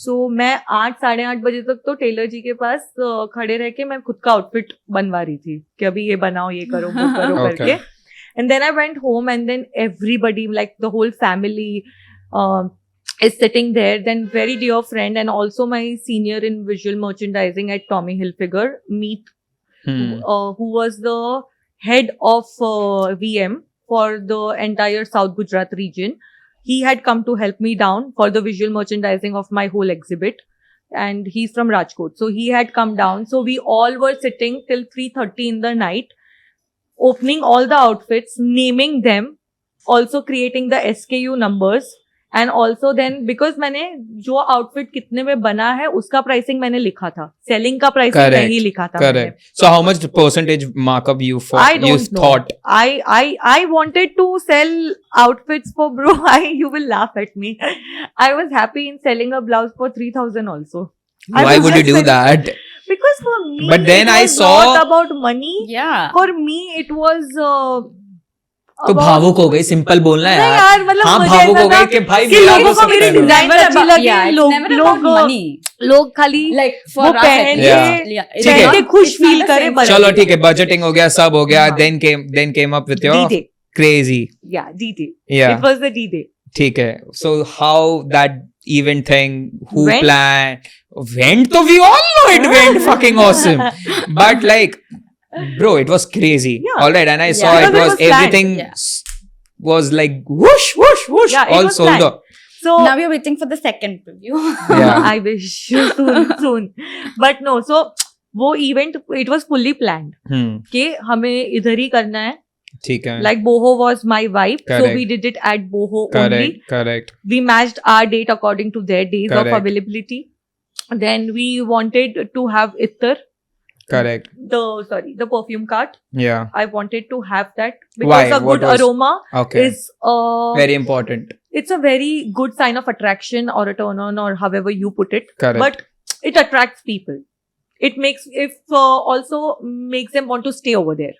So मैं 8-8:30 बजे तक तो Taylor जी के पास खड़े रह के मैं खुद का आउटफिट बनवा रही थी कि अभी ये बनाओ, ये करो, वो करो करके. And then I went home and then everybody, like the whole family is sitting there. Then very dear friend and also my senior in visual merchandising at Tommy Hilfiger, Meet, who was the head of VM for the entire South Gujarat region. He had come to help me down for the visual merchandising of my whole exhibit. And he's from Rajkot. So he had come down. So we all were sitting till 3:30 in the night, opening all the outfits, naming them, also creating the SKU numbers. And also then, because मैंने जो outfit कितने में बना है, उसका pricing मैंने लिखा था. Selling का pricing नहीं लिखा था. Correct. So how much percentage markup you thought? I wanted to sell outfits for bro. You will laugh at me. I was happy in selling a blouse for 3,000 also. Why would you do that? Because for me, But then it I was saw- not about money. Yeah. For me, it was. तो भावुक हो गई, simple बोलना है नहीं यार. यार, मतलब हाँ, मुझे भावुक ऐसा हो था गई कि भाई कि मेरा लोगों तो को मेरी सब डिजाइन Never अच्छी about- लगी. yeah, it's never about money. लोग खाली Like for वो us, पहन at के least. Yeah, it's ठीक है. not- के खुश it's not feel the करे same. बस. चलो ठीक है, budgeting हो गया, सब हो गया. हाँ. Then came up with your D-Day. crazy. Yeah, D-Day. Yeah. It was the D-Day. ठीक है. So how that event thing, who Went? planned? Went, so we all know it went fucking awesome. But like, bro, it was crazy. Yeah. All right, and I saw Yeah. it Because it was was planned. everything Yeah. was like whoosh, whoosh, whoosh, Yeah, it all was sold planned. out. So Now we're waiting for the second preview. Yeah. I wish soon. But no, so वो event, it was fully planned. कि हमें इधर ही करना है. ठीक है. Like Boho was my vibe, so Correct. we did it at Boho only. Correct. We matched our date according to their days Correct. of availability. Then we wanted to have Ittar, Correct. the perfume cart. Yeah. I wanted to have that because Why? a What good was- aroma Okay. is Very important. it's a very good sign of attraction or a turn on or however you put it. Correct. But it attracts people. It makes also makes them want to stay over there.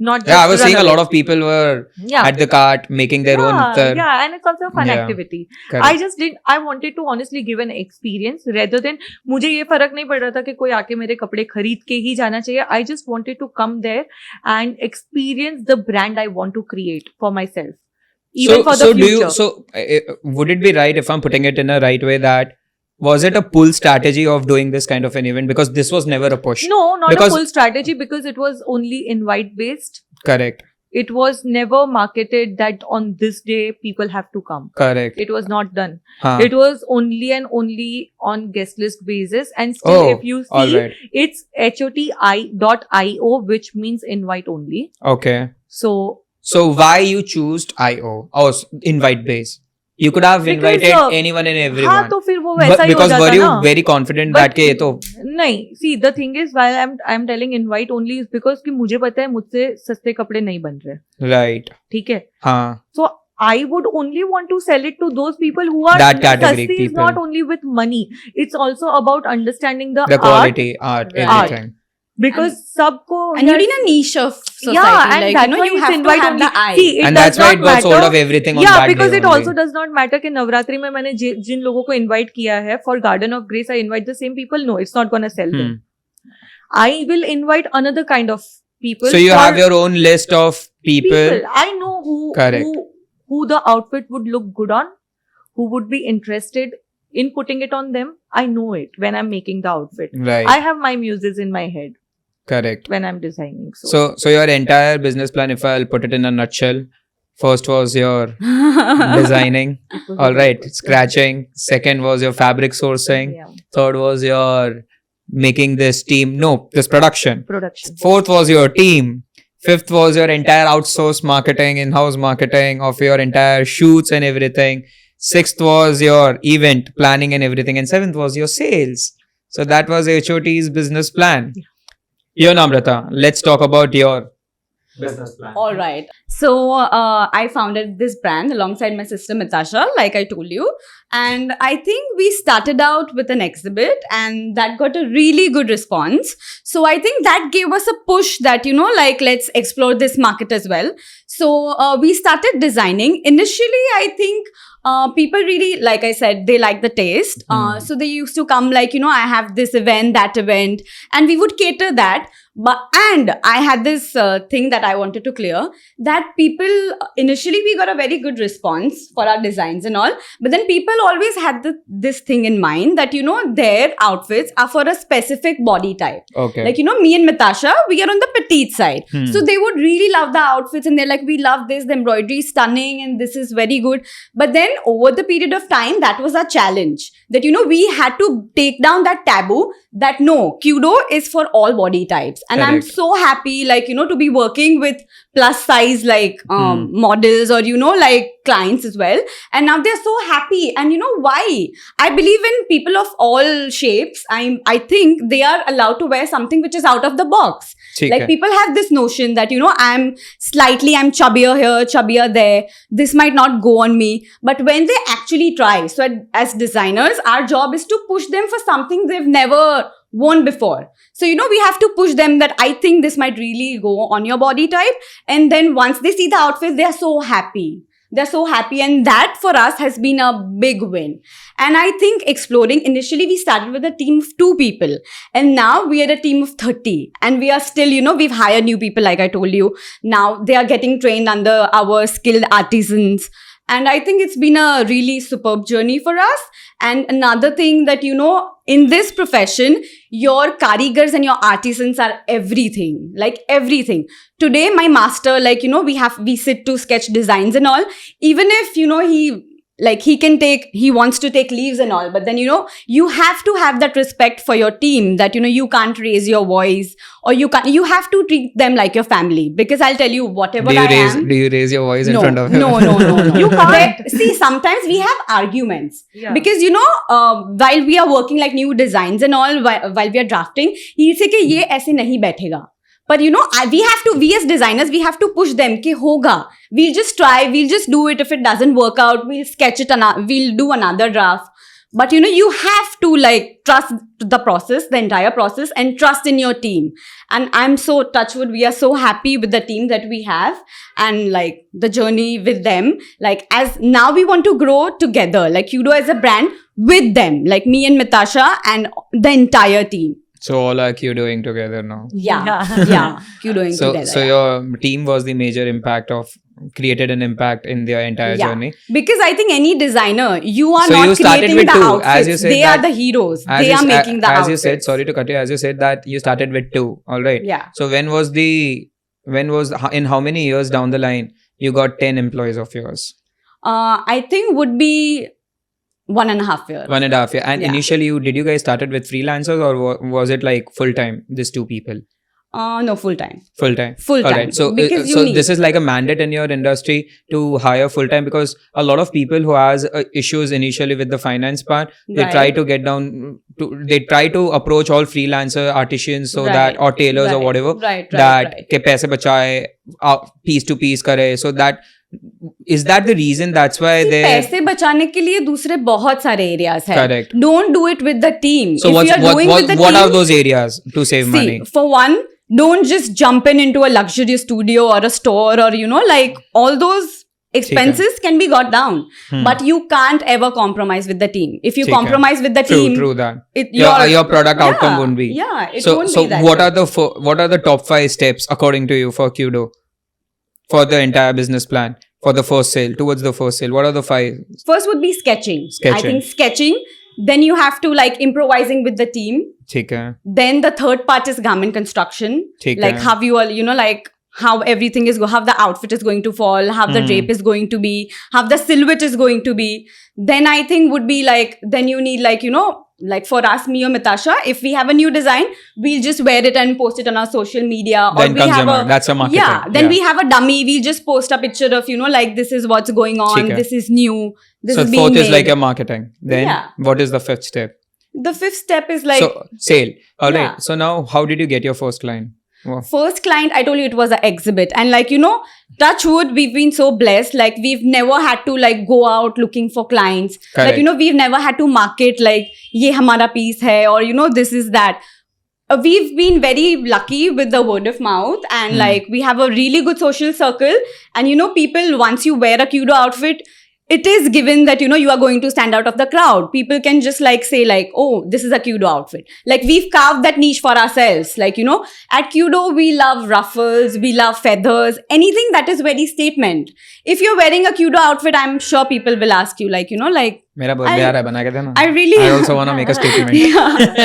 Not just Yeah, I was run seeing a away. lot of people were Yeah. at the cart making their own. Yeah, and it's also a fun Yeah. activity. Correct. I wanted to honestly give an experience rather than मुझे ये फर्क नहीं पड़ रहा था कि कोई आके मेरे कपड़े खरीद के ही जाना चाहिए. I just wanted to come there and experience the brand I want to create for myself. Even for the future. Would it be right if I'm putting it in a right way that was it a pull strategy of doing this kind of an event because this was never a push? No, not Because- a full strategy because it was only invite based. Correct. It was never marketed that on this day people have to come. Correct. It was not done. Huh. It was only and only on guest list basis. And still, Oh, if you all see, right. it's HOTI.io, which means invite only. Okay. So why you choose IO? Oh, invite base. You could have Because, invited anyone and everyone. हाँ तो फिर वो वैसा ही हो because जाता were you ना. very confident But- that के ये तो नहीं, see the thing is why I'm telling invite only is because कि मुझे पता है मुझसे सस्ते कपड़े नहीं बन रहे. right. ठीक है. हाँ. So I would only want to sell it to those people who are That category Sasti is people. not only with money. It's also about understanding the The art. quality, art, Right. everything. Because सबको And you're in a niche of society. Yeah, and like, that's why you it's have to invite have only. the eye. See, it And does that's why not it got sold matter. of everything on Yeah, that because day it only. also does not matter कि नवरात्रि में मैंने जिन लोगों को invite किया है for Garden of Grace, I invite the same people. No, it's not gonna sell them. I will invite another kind of people. So you for have your own list of people. I know Correct. who the outfit would look good on, who would be interested in putting it on them. I know it when I'm making the outfit. Right. I have my muses in my head Correct. when I'm designing. So your entire business plan, if I'll put it in a nutshell, first was your designing. it was All a right. good Scratching. Second was your fabric sourcing. yeah. Third was your making this production. Production. Fourth was your team. Fifth was your entire outsourced marketing, in-house marketing of your entire shoots and everything. Sixth was your event planning and everything. And seventh was your sales. So that was HOT's business plan. Yo, Namrata, let's talk about your business plan. All right. So I founded this brand alongside my sister Mitasha, like I told you. And I think we started out with an exhibit and that got a really good response. So I think that gave us a push that, you know, like let's explore this market as well. So we started designing. Initially, I think people really, like I said, they like the taste. So they used to come like, you know, I have this event, that event, and we would cater that. And I had this thing that I wanted to clear, that people, initially we got a very good response for our designs and all, but then people always had this thing in mind that, you know, their outfits are for a specific body type. Okay. Like, you know, me and Mitasha, we are on the petite side. So they would really love the outfits and they're like, we love this, the embroidery is stunning and this is very good. But then over the period of time, that was our challenge. That, you know, we had to take down that taboo that no, Kudo is for all body types. And I'm Correct. so happy, like, you know, to be working with plus size, like, models or, you know, like clients as well. And now they're so happy. And you know why? I believe in people of all shapes. I think they are allowed to wear something which is out of the box. ठीक Like है. people have this notion that, you know, I'm chubbier here, chubbier there. This might not go on me. But when they actually try, so as designers, our job is to push them for something they've never worn before. So, you know, we have to push them that I think this might really go on your body type. And then once they see the outfit, they are so happy. They're so happy. And that for us has been a big win. And I think exploring, initially we started with a team of 2 people. And now we are a team of 30. And we are still, you know, we've hired new people, like I told you. Now they are getting trained under our skilled artisans. And I think it's been a really superb journey for us. And another thing that, you know, in this profession, your karigars and your artisans are everything, like everything. Today, my master, like, you know, we sit to sketch designs and all. Even if, you know, he wants to take leaves and all, but then, you know, you have to have that respect for your team that, you know, you can't raise your voice or you have to treat them like your family. Because I'll tell you, whatever Do you raise your voice in front of him? No. You can't. See, sometimes we have arguments. Yeah. Because, you know, while we are working like new designs and all, while we are drafting, he'll say कि ये ऐसे नहीं बैठेगा. But, you know, we as designers, we have to push them कि होगा. We'll just try, we'll just do it. If it doesn't work out, we'll sketch it, we'll do another draft. But, you know, you have to like trust the process, the entire process, and trust in your team. And I'm so touchwood. We are so happy with the team that we have and like the journey with them. Like as now we want to grow together, like Kudo as a brand with them, like me and Mitasha and the entire team. So all are you doing together now? Yeah. Kudoing together. So your team was the major impact of created an impact in their entire journey. Because I think any designer, you are So not you started creating with the 2, outfits. as you said they that- are the heroes. As They you are s- making the as outfits. you said, sorry to cut you, as you said that you started with 2, all right? Yeah. So in how many years down the line you got 10 employees of yours? I think would be 1.5 years. 1.5 years. And Yeah. initially, did you guys started with freelancers or was it like full time? These 2 people, No, full time. full time. Full All time. right. So, Because you so need. this is like a mandate in your industry to hire full time because a lot of people who has issues initially with the finance part, they Right. try to get down to they try to approach all freelancer artisans so Right. that or tailors or Right. whatever Right. that ke paise bachaye, piece to piece kare. So that is that the reason that's why See, they पैसे बचाने के लिए दूसरे बहुत सारे areas है. Correct. Don't do it with the team. So If what you are doing with the what team, are those areas to save see, money? for one, don't just jump into a luxury studio or a store or, you know, like all those expenses can be got down. But you can't ever compromise with the team. If you ठीक है. compromise with the True, team, true that. your Your product outcome won't be. Yeah, it So won't be that what good. are the top 5 steps according to you for Kudo for the entire business plan for the first sale towards the first sale? What are the 5? First would be sketching. I Sketching. think sketching. Then you have to like improvising with the team. ठीक है. Then the third part is garment construction. ठीक Like है. how you all, you know, like how everything is, how the outfit is going to fall, how the drape is going to be, how the silhouette is going to be. Then I think would be like, then you need like, you know, like for us, me or Mitasha, if we have a new design, we'll just wear it and post it on our social media. Then or we have consumer. That's a marketing. Yeah, then we have a dummy. We'll just post a picture of, you know, like this is what's going on. ठीक है. This is new. This So is being fourth made. is like your marketing. Then Yeah. what is the 5th step? The fifth step is like so sale. All right. Yeah. So now, how did you get your first client? Wow. first client. I told you it was an exhibit, and like touch wood, we've been so blessed. Like we've never had to like go out looking for clients. Correct. Like we've never had to market like ye hamara piece hai, or this is that. We've been very lucky with the word of mouth, and like we have a really good social circle, and people, once you wear a Kudo outfit, it is given that you are going to stand out of the crowd. People can just like say like, oh, this is a Kudo outfit. Like we've carved that niche for ourselves. Like at Kudo we love ruffles, we love feathers, anything that is very statement. If you're wearing a Kudo outfit, I'm sure people will ask you like like मेरा birthday आ रहा है, बना के देना. I really I also want to make a statement.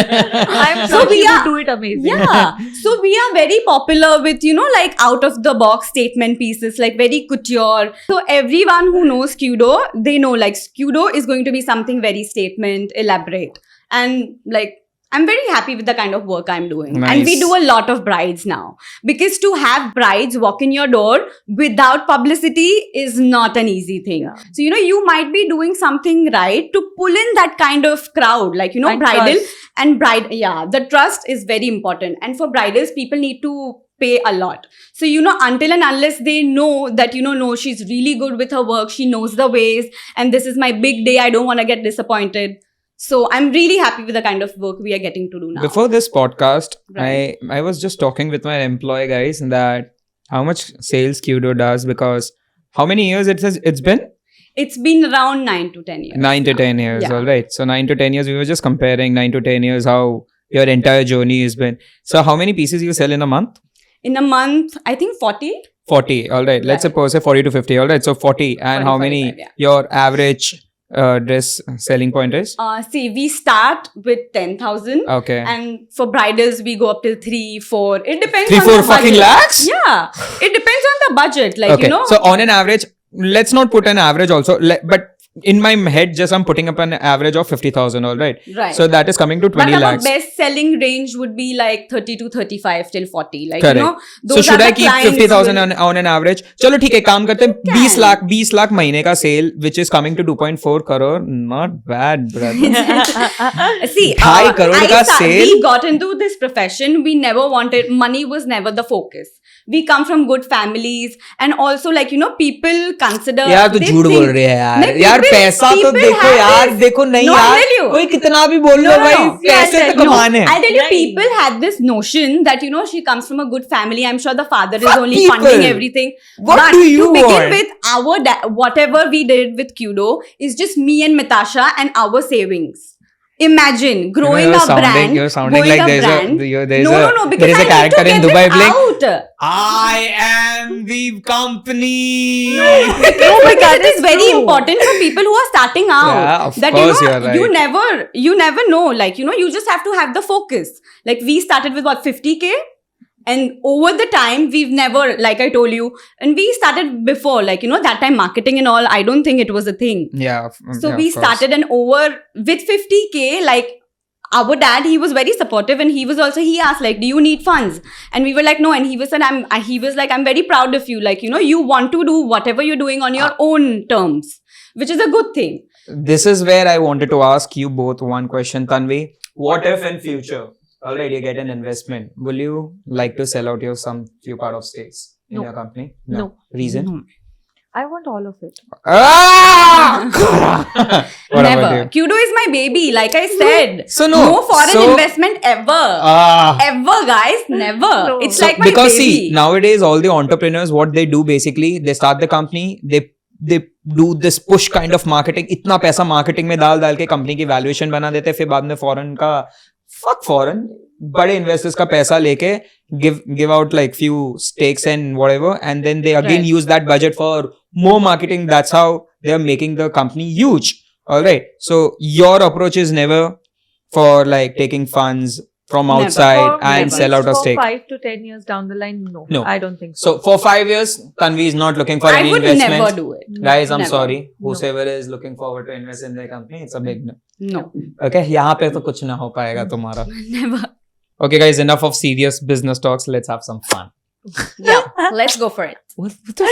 I'm So sure we you are- do it amazing. Yeah. So we are very popular with, like out of the box statement pieces, like very couture. So everyone who knows Kudo, they know like Kudo is going to be something very statement, elaborate. And like, I'm very happy with the kind of work I'm doing. And we Nice. do a lot of brides now. Because to have brides walk in your door without publicity is not an easy thing. Yeah. So, you might be doing something right to pull in that kind of crowd, like, And bridal. trust. And the trust is very important. And for bridals, people need to pay a lot. So, until and unless they know that, no, she's really good with her work, she knows the ways, and this is my big day, I don't want to get disappointed. So, I'm really happy with the kind of work we are getting to do now. Before this podcast, Right. I was just talking with my employee guys that how much sales Kudo does, because how many years it's been? It's been around 9 to 10 years. 9 to 10 years. Yeah. All right. So 9 to 10 years, we were just comparing 9 to 10 years, how your entire journey has been. So how many pieces you sell in a month? In a month, I think 40. 40. All right. Let's Right. suppose say 40 to 50. All right. So 40. And 40, how many 45, yeah. your average dress selling point is? See, we start with 10,000. Okay. And for bridals, we go up till 3, 4. It depends 3, on 4 the fucking budget. lakhs? Yeah. It depends on the budget. Like, Okay. So on an average, let's not put an average also, but in my head, just I'm putting up an average of 50,000. All right. right. So that is coming to but 20 our lakhs. best selling range would be like 30 to 35 till 40. Like, Correct. those So should are I the keep clients 50,000 with- on an average? चलो ठीक है, काम करते हैं, can. 20 lakh महीने का sale, which is coming to 2.4 crore. Not bad, brother. See, 2.5 crore का sale. we got into this profession. We never wanted, money was never the focus. We come from good families, and also like, people consider. यार तू they झूठ बोल think- रहे है यार. नहीं, यार people- पैसा तो people देखो have यार, this- देखो नहीं No, I'll यार, tell you. कोई कितना भी बोल लो No, भाई, no. पैसे तो कमाने हैं. I tell you, Right. people had this notion that, she comes from a good family. I'm sure the father is Fuck only people. funding everything. What but do you to begin want? with, whatever we did with Kudo is just me and Mitasha and our savings. Imagine growing You're a sounding- brand. you're sounding growing like there's a- brand. there's no, a- no, no, because there is a I need to character in get Dubai this playing- out. I am the company. No, because it is very true. important for people who are starting out. Yeah, of that course you you're right. you never know. Like, you just have to have the focus. Like, we started with what, 50K? And over the time, we've never, like I told you, and we started before, like, that time marketing and all, I don't think it was a thing. Yeah. So yeah, we of course. started, and over with 50K, like, our dad, he was very supportive, and he was also, he asked like, do you need funds? And we were like, no. And he was like, I'm very proud of you. Like, you want to do whatever you're doing on your own terms, which is a good thing. This is where I wanted to ask you both one question, Tanvi. What if in future, alright, you get an investment, will you like to sell out your few part of stakes in No. your company? No. Reason? I want all of it. Ah! What Never. about you? Kudo is my baby, like I said. So no. foreign so, investment ever. Ah. Ever, guys. Never. No. It's So, like my because baby. see, nowadays all the entrepreneurs, what they do basically, they start the company, they do this push kind of marketing. इतना पैसा marketing में डाल के company की valuation बना देते, फिर बाद में foreign का fuck foreign, बड़े investors का पैसा लेके give out like few stakes and whatever, and then they again Right. use that budget for more marketing. That's how they are making the company huge. All right. So your approach is never for like taking funds from Never. outside For and maybe sell out a for stake. 5 to 10 years down the line, no. No. I don't think so. So for 5 years, Tanvi is not looking for I any would investment. never do it. Guys, I'm Never. sorry. No. Whosoever is looking forward to invest in their company, it's a big no. No. Okay, यहाँ पे तो कुछ ना हो पाएगा तुम्हारा. Never. Okay, guys, enough of serious business talks. Let's have some fun. Yeah. Let's go for it. What the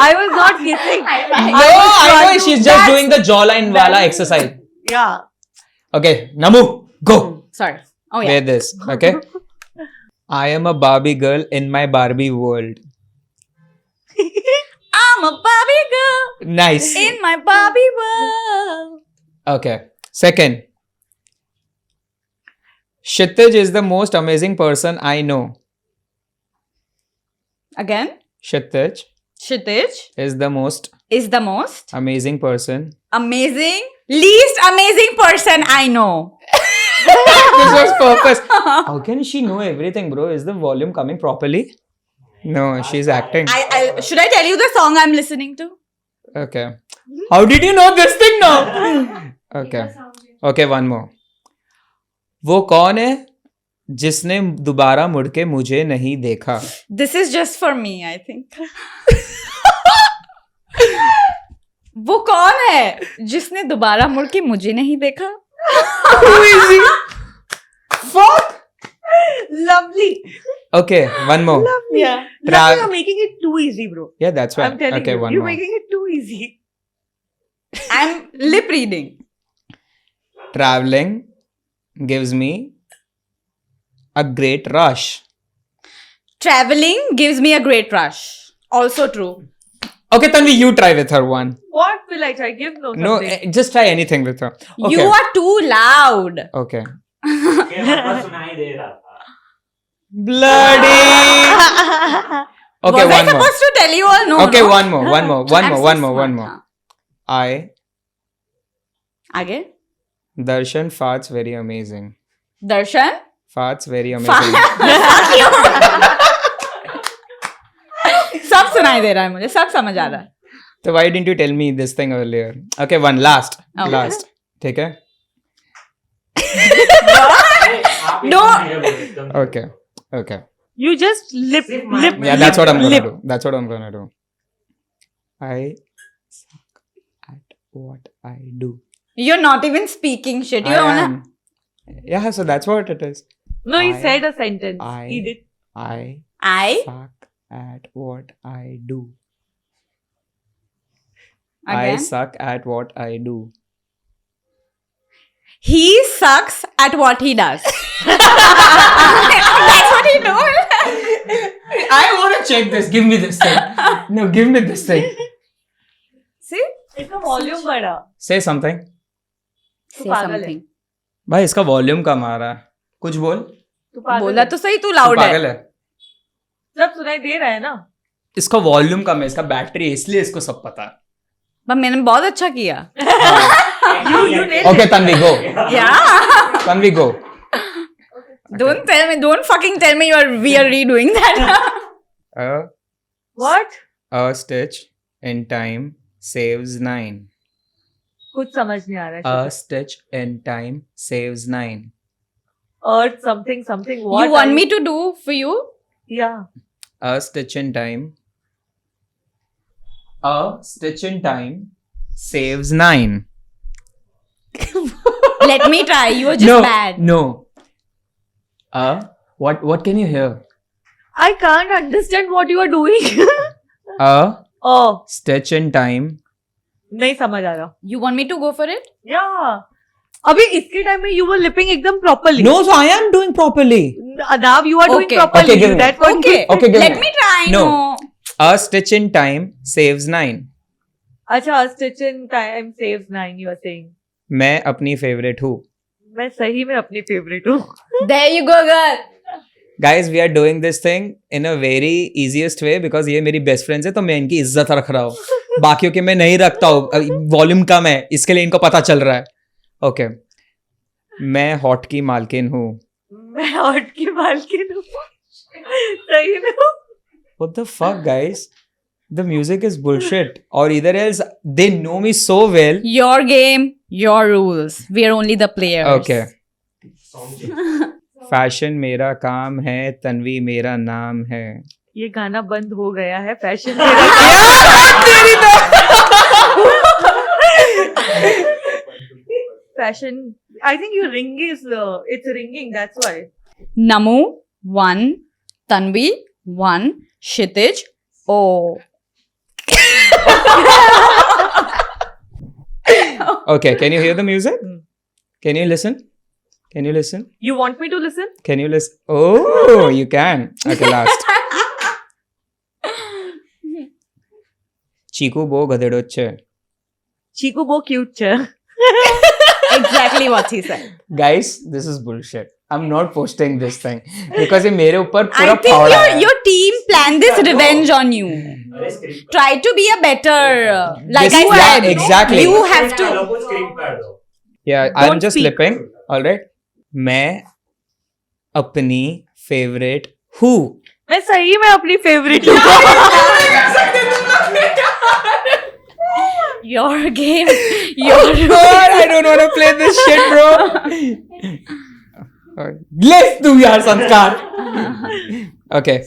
I was not kissing. No, I know she's just doing the jawline wala exercise. Yeah. Okay, Namu, go. Sorry. Oh yeah. Wear this, okay? I am a Barbie girl in my Barbie world. I'm a Barbie girl Nice. in my Barbie world. Okay. Second, Kshitij is the most amazing person I know. Again, Kshitij Kshitij is the most is the most amazing person. least amazing person I know. This was purpose. How can she know everything, bro? Is the volume coming properly? No, she's acting. Should I tell you the song I'm listening to? Okay. How did you know this thing now? Okay. Okay, one more. वो कौन है जिसने दोबारा मुड़ के मुझे नहीं देखा? This is just for me, I think. वो कौन है जिसने दोबारा मुड़ के मुझे नहीं देखा? Too easy. Fuck. Lovely. Okay, one more. Lovely. Yeah. Lovely, you're making it too easy, bro. Yeah, that's why. I'm telling Okay, you. one You're more. making it too easy. I'm lip reading. Traveling gives me a great rush. Traveling gives me a great rush. Also true. Okay, Tanvi, you try with her one. What will I try? Give no No, something. just try anything with her. Okay. You are too loud. Okay. सुनाई दे रहा था. Bloody. Okay, Was I one more. supposed to tell you all? No. Okay, no. one more. I'm so One smart, more. हाँ. I, आगे. Darshan farts very amazing. Darshan. Farts very amazing. सब सुनाई दे रहा है मुझे, सब समझ आ रहा है. So why didn't you tell me this thing earlier? Okay, one last. Okay. Last. ठीक है? No. Okay. Okay. You just lip. Yeah, that's what I'm gonna do. That's what I'm gonna do. I suck at what I do. You're not even speaking shit. I You wanna. am. Yeah, so that's what it is. No, he I- said a sentence. I- He did. I I. suck at what I do. Again. I suck at what I do. He sucks at what he does. That's what he knows. I want to check this. Give me this thing. No, give me this thing. See? इसका volume बढ़ा. Say something. Say पागल है. something. भाई इसका volume कम आ रहा है. कुछ बोल. तू पागल बोला है. तो सही, तू तू लाउड पागल है. है. सब सुनाई दे रहा है ना. इसका वॉल्यूम कम है. इसका बैटरी इसलिए इसको सब पता है. पर मैंने बहुत अच्छा किया. You nailed Okay, Tanvi, go. Yeah. Tanvi, go. Don't fucking tell me we are redoing that. What? A stitch in time saves 9. कुछ समझ नहीं आ रहा है. A stitch in time saves 9. Earth something. What? You want me to do for you? Yeah. A stitch in time. A stitch in time saves 9. Let me try. You are just bad. No. What can you hear? I can't understand what you are doing. A Oh, stitch in time. नहीं समझ आ रहा. You want me to go for it? Yeah. अभी इसके time में you were lipping एकदम properly. No, so I am doing properly. Now you are doing Okay. properly. Okay, give me. That's what Okay. Okay, give Let me. me try. No. No. A stitch in time saves 9. अच्छा, a stitch in time saves 9. You are saying. मैं अपनी favourite हूँ. मैं सही में अपनी favourite हूँ. There you go, girl. Guys, we are doing this thing in a very easiest way because ये मेरी बेस्ट फ्रेंड्स है तो मैं इनकी इज्जत रख रहा हूँ. बाकियों की मैं नहीं रखता हूँ. वॉल्यूम कम है इसके लिए इनको पता चल रहा है. ओके. मैं हॉट की मालकिन हूँ. मैं हॉट की मालकिन हूँ. सही में हूँ. What the fuck, guys? The music is bullshit. Or either else, they know me so well. Your game, your rules. We are only the players. Okay. Fashion मेरा काम है, तन्वी मेरा नाम है. ये गाना बंद हो गया है. Fashion fashion. I think your ring is it's ringing. That's why. Namu, 1. Tanvi, 1. Kshitij, oh. Okay, can you hear the music? Can you listen? Can you listen? You want me to listen? Can you listen? Oh, you can. Okay, last. ચીકુ બહુ ગધેડો જ છે. Chiku bo cute છે. Exactly what he said. Guys, this is bullshit. I'm not posting this thing because ये मेरे ऊपर पूरा I think फावड़ा है. your team planned this revenge on you. अरे script Try to be a better, like This- I yeah, said, exactly. you have to. Dialogue screen कर दो. Yeah, I'm Don't just speak. slipping. All right. मैं अपनी favorite who? मैं सही में अपनी favourite हूँ. Your game, your God, I don't want to play this shit, bro. Let's do yaar sanskar. Okay.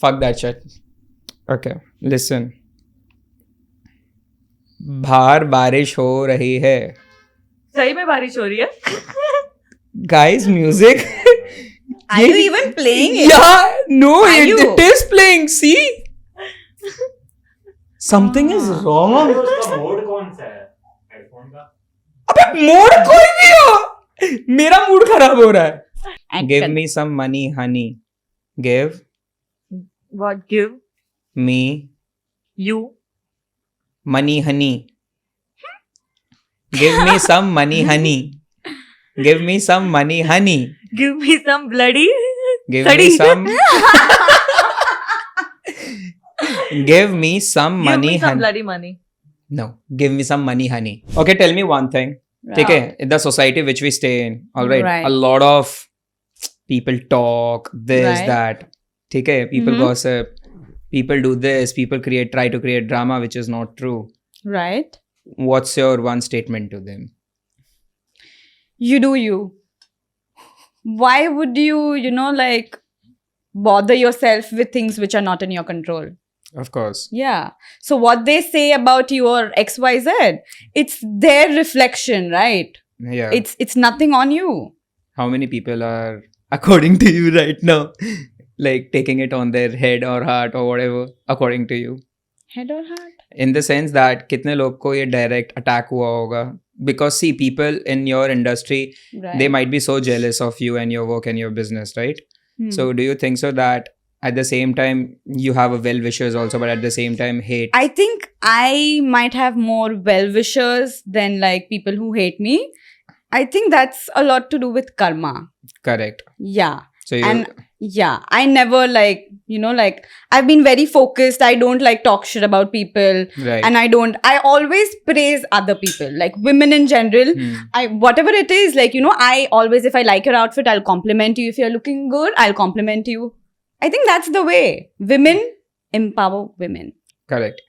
Fuck that shit. Okay, listen. बाहर बारिश हो रही है. सही में बारिश हो रही है. Guys, music. Are you even playing it? Yeah, no, Are you? it is playing. See? Something is wrong. अरे उसका मोड कौन सा है हेडफोन का? अबे मूड कोई भी हो. मेरा मूड खराब हो रहा है. And Give me some money, honey. Give What give me you? money, honey. Give me some money, honey. Give me some money, honey. Give me some bloody. Give me Study. some. Give me some Give money, me some honey. bloody money. No, give me some money, honey. Okay, tell me one thing. ठीक है, in the society which we stay in, all right, Right. a lot of people talk this, Right. that. ठीक है, people Mhm. gossip, people do this, people try to create drama, which is not true. Right? What's your one statement to them? You do you. Why would you, like bother yourself with things which are not in your control? Of course. Yeah. So what they say about your XYZ, it's their reflection, right? Yeah. It's nothing on you. How many people are, according to you right now, like taking it on their head or heart or whatever, according to you? Head or heart? In the sense that कितने लोग को ये direct attack हुआ होगा? Because see, people in your industry, Right. they might be so jealous of you and your work and your business, right? Hmm. So do you think so that at the same time you have a well-wishers also, but at the same time hate? I think I might have more well-wishers than like people who hate me. I think that's a lot to do with karma. Correct. Yeah. So you, And yeah, I never like, I've been very focused. I don't like talk shit about people. right. And I always praise other people, like women in general. Hmm. Whatever it is, like, I always, if I like your outfit, I'll compliment you. If you're looking good, I'll compliment you. I think that's the way. Women empower women. Correct.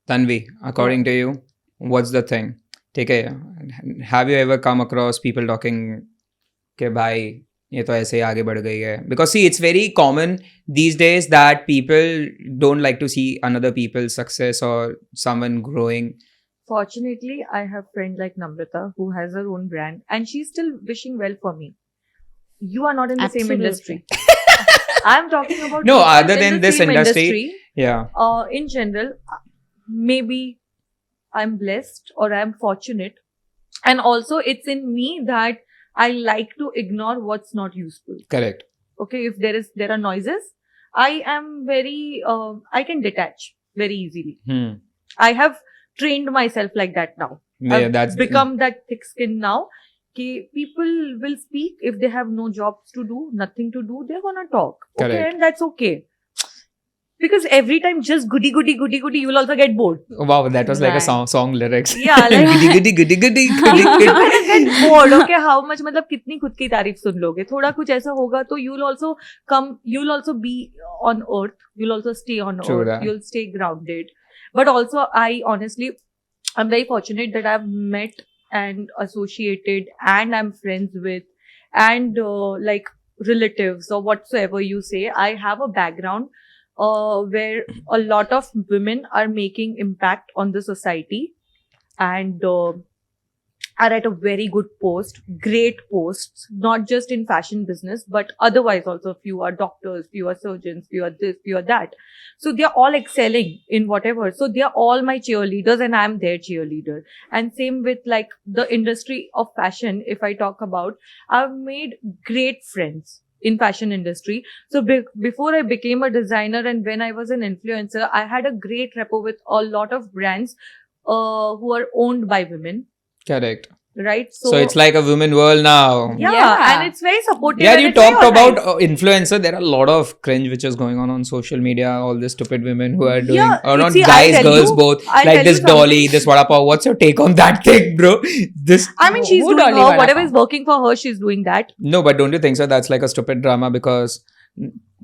Tanvi, according to you, what's the thing? ठीक है, have you ever come across people talking कि भाई ये तो ऐसे ही आगे बढ़ गई है? Because see, it's very common these days that people don't like to see another people's success or someone growing. Fortunately, I have friend like Namrata who has her own brand and she's still wishing well for me. You are not in the same Absolutely. industry. I'm talking about No, people other in than the this same industry. Yeah. In general, maybe I'm blessed or I'm fortunate, and also it's in me that I like to ignore what's not useful. Correct. Okay, if there are noises, I am very I can detach very easily. I have trained myself like that now. Yeah, I've that's become that thick skin now. Ki people will speak if they have no jobs to do, nothing to do, they're gonna talk. Okay, Correct. and that's okay. Because every time just goody, you will also get bored. Wow, that was like a Right. song lyrics. Yeah, like goody goody goody goody you goody. will get bored. Okay, how much? मतलब कितनी खुद की तारीफ सुन लोगे? थोड़ा कुछ ऐसा होगा तो you'll also be on earth. You'll also stay on True earth. that. You'll stay grounded. But also, I'm very fortunate that I've met and associated and I'm friends with and like relatives or whatsoever you say. I have a background where a lot of women are making impact on the society, and are at a very good post, great posts, not just in fashion business, but otherwise also. Few are doctors, few are surgeons, few are this, few are that. So they are all excelling in whatever. So they are all my cheerleaders and I'm their cheerleader. And same with like the industry of fashion, if I talk about, I've made great friends in fashion industry. So before I became a designer and when I was an influencer, I had a great rapport with a lot of brands who are owned by women. Correct. Right, So it's like a women world now. yeah, and it's very supportive. Yeah, and you it's very talked about organized. influencer. There are a lot of cringe which is going on social media. All the stupid women who are doing, Yeah, or not see, I'll guys, tell girls, you- both. I'll Like tell this you Dolly, something. this Vada Pav. What's your take on that thing, bro? This I mean, she's Who doing Dolly her, Vada whatever Pav? is working for her, she's doing that. no, but don't you think so? That's like a stupid drama because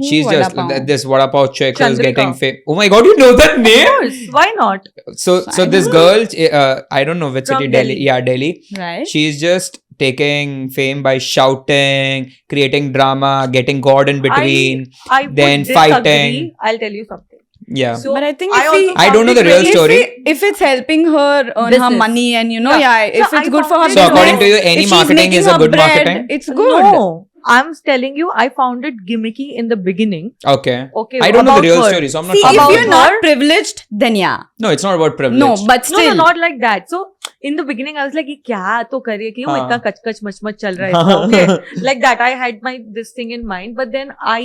she's Vada just Pav? this Vada Pav chick who's Chandrika. getting fame. Oh my god, you know that Of name? course, why not? So I this know. girl, I don't know which From city, Delhi. Delhi. Yeah, Delhi. Right? She's just taking fame by shouting, creating drama, getting God in between. I would Then disagree. fighting. I'll tell you something. Yeah. So But I think I if also we- I don't know the found it real very- story. If it's helping her earn her Business. money and if Yeah. it's So I good for her found it So business, according to you, any if she's marketing making is a her good bread, marketing? it's good. No, I'm telling you, I found it gimmicky in the beginning. Okay. Okay, I don't know the about real her. story, so I'm not See, sure if about you're it. not her- privileged, then yeah. No, it's not about privilege. No, but still. No, not like that. So in the beginning, I was like, ये क्या तो कर रही है कि वो हाँ. इतना कचकच मचमच चल रहा है इसका, okay? Like that, I had this thing in mind, but then I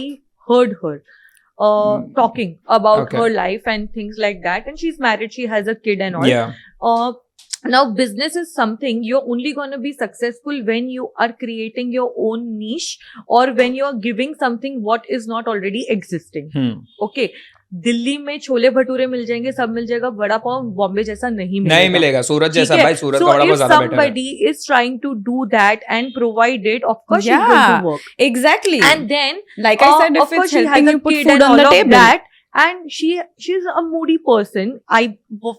heard her talking about Okay. her life and things like that, and she's married, she has a kid and all. Yeah. Now, business is something you're only going to be successful when you are creating your own niche or when you're giving something what is not already existing. Okay. Delhi में छोले भटूरे मिल जाएंगे, सब मिल जाएगा, वड़ा पाव बॉम्बे जैसा नहीं मिलेगा. नहीं मिलेगा सूरत जैसा ठीक है? भाई सूरत So का वड़ा पाव if ज्यादा बेटर है. somebody is trying to do that and provide it, of course she's Yeah. going to work. Exactly. And then, like I said, of if course it's she has helping a you put kid food and on all the of table. that. And she's a moody person.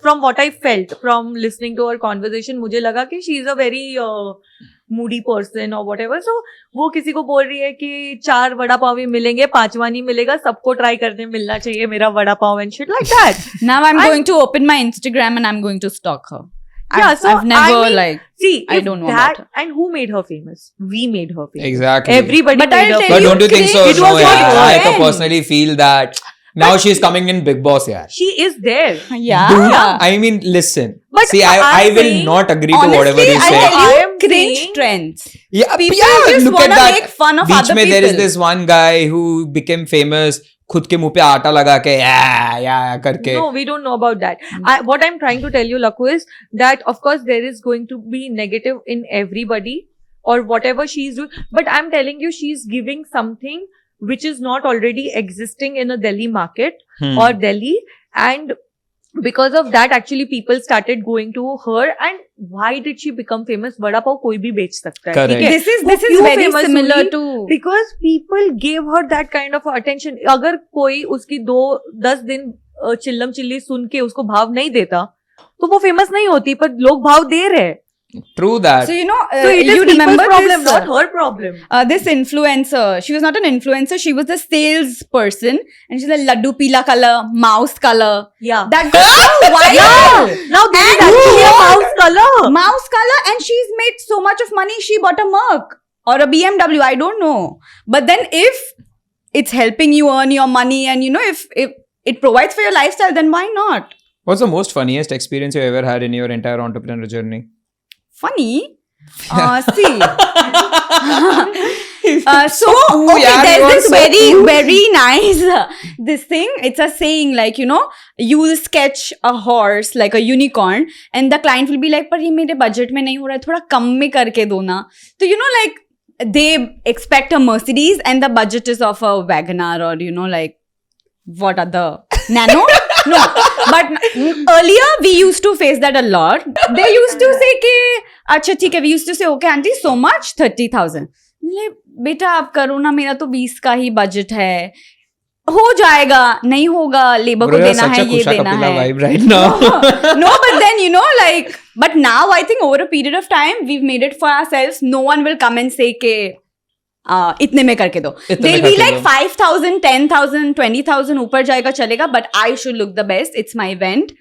From what I felt from listening to her conversation, मुझे लगा कि she is a very moody person or whatever. So वो किसी को बोल रही है कि 4 वड़ा पाव ही मिलेंगे, 5वां नहीं मिलेगा, सबको ट्राई करने मिलना चाहिए मेरा vada pav and shit like that. Now I'm And- going to open my Instagram and I'm going to stalk her. Yeah, I've, so I've never I mean, See, I if don't know that, about her. and who made her famous? We made her famous. Exactly. Everybody But made I'll her tell But famous. don't you think so? It No, was yeah, not I her to end. personally feel that now she's coming in Big Boss, yeah. She is there. Yeah. I mean, listen. But See, I'm I will saying- not agree to Honestly, whatever you I'll say. tell you, I am cringe saying- trends. Yeah, People yeah, just look at wanna that. make fun of beach other में there is people. this one guy who became famous. खुद के मुंह पे आटा लगा के या करके. No, we don't know about that. What I'm trying to tell you, Lakhu, is that of course there is going to be negative in everybody or whatever she's doing. But I'm telling you, she's giving something which is not already existing in a Delhi market or Delhi. And because of that, actually people started going to her. And why did she become famous? Vada pav koi bhi bech sakta hai. Correct. ठीक है? This is वो क्यों very famous similar हुई? to Because people gave her that kind of attention. अगर कोई उसकी 10 दिन चिल्लम chilli सुन के उसको भाव नहीं देता तो वो फेमस नहीं होती, पर लोग भाव दे रहे हैं. True that. So it So it is you people's remember problem, this, not her problem. this influencer. She was not an influencer. She was a salesperson, and she's like laddu pila color, mouse color. Yeah. That got so viral. Now there is And actually a who- mouse color. Mouse color, and she's made so much of money. She bought a Merc or a BMW. I don't know. But then if it's helping you earn your money, and if it provides for your lifestyle, then why not? What's the most funniest experience you ever had in your entire entrepreneur journey? Funny. See. So Ooh, okay, yeah, you there's are this so very cool. very nice this thing. It's a saying like you will sketch a horse like a unicorn, and the client will be like, "पर ये मेरे budget में नहीं हो रहा है, थोड़ा कम में करके दो ना." So like they expect a Mercedes and the budget is of a Wagoner or like what other Nano. No, but earlier we used to face that a lot. They used to say कि अच्छा ठीक है, we used to say okay aunty so much 30,000. बेटा आप करो ना, मेरा तो 20 का ही बजट है, हो जाएगा, नहीं होगा, लेबर को Bro, you're देना such है, a ये Kusha देना Kapila है. vibe right now. No, but then but now I think over a period of time we've made it for ourselves. No one will come and say के इतने में करके दो. इतने They'll में be करके like दो. 5,000, 10,000, 20,000 ऊपर जाएगा चलेगा, but I should look the best. It's my event.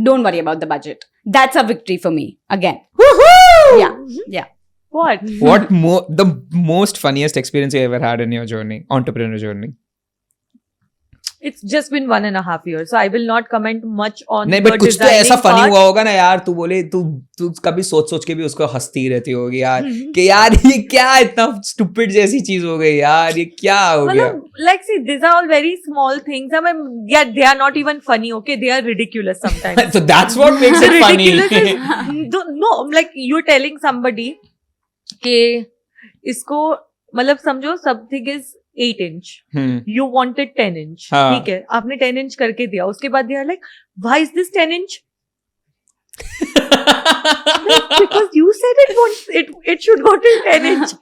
Don't worry about the budget. That's a victory for me. Again. Woohoo! Yeah. What? The most funniest experience you ever had in your journey, entrepreneur journey? It's just been 1.5 years, so I will not comment much on नहीं the but कुछ तो designing ऐसा funny part. हुआ होगा ना यार, तू बोले तू कभी सोच के भी उसको हंसती रहती होगी यार कि यार ये क्या इतना स्टूपिड जैसी चीज हो गई यार, ये क्या हो गया. Matlab, like, see, these are all very small things. I mean, yeah, they are not even funny, okay? They are ridiculous sometimes. So that's what makes The it funny. ridiculous is, no, like, you're telling somebody कि इसको, मतलब समझो, something is 8 inch. You wanted 10 inch. हाँ. ठीक है, आपने 10 inch करके दिया. उसके बाद they are like, why is this 10 inch? Because you said it should go till 10 inch.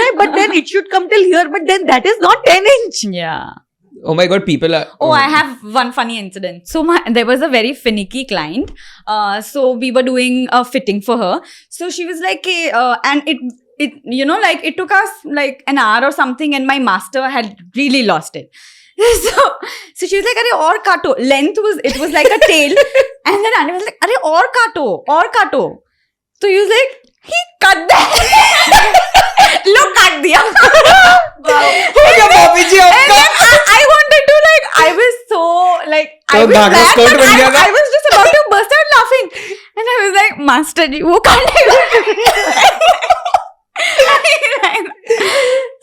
No, but then it should come till here, but then that is not 10 inch. Yeah. Oh my god, people are. Oh, I have one funny incident. So there was a very finicky client. So we were doing a fitting for her. So she was like, and it like it took us like an hour or something, and my master had really lost it. So she was like, "Arey aur kato." Length it was like a tail, and then Annie was like, "Arey aur kato." So he was like, he cut that. Look, cut diya. हो गया भाभी जी And आपका. then I wanted to like, I was so like, I तो was धागा glad skirt that बन गया था? I was just about to burst out laughing. And I was like, Master ji, वो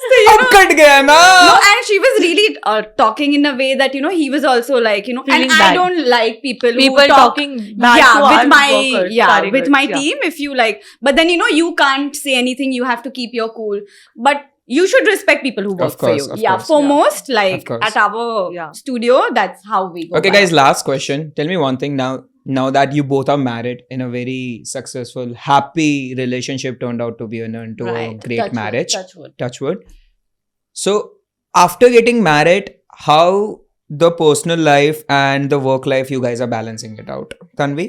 So, अब कट गया ना. no, and she was really talking in a way that, he was also like, and Feeling I bad. don't like people who People talk, talking bad to with our my, workers, with karigars, my yeah. team, if you like, but then, you can't say anything, you have to keep your cool, but you should respect people who work Of course, for of you. Yeah, course. for Yeah. most, Of like course. at our Yeah. studio, that's how we go. Okay, by. guys, last question. Tell me one thing now. Now that you both are married in a very successful, happy relationship turned out to be into a Right. great Touch wood, marriage. touch wood. Touch wood. So, after getting married, how the personal life and the work life you guys are balancing it out? Tanvi?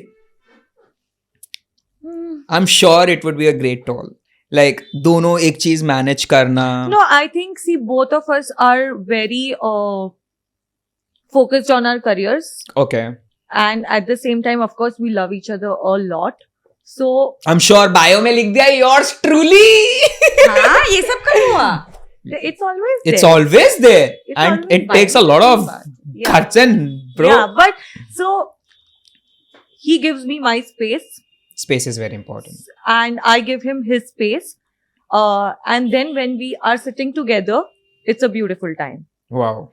I'm sure it would be a great toll. Like, दोनों एक चीज manage करना. No, I think, see, both of us are very focused on our careers. Okay. And at the same time, of course, we love each other a lot. So, I'm sure bio में लिख दिया yours truly. हाँ, ये सब कब हुआ? it's always there. It's always there. It's And always it takes a lot of Yeah. kharch and bro. Yeah, but so he gives me my space Space is very important. and I give him his space. And then when we are sitting together, it's a beautiful time. Wow.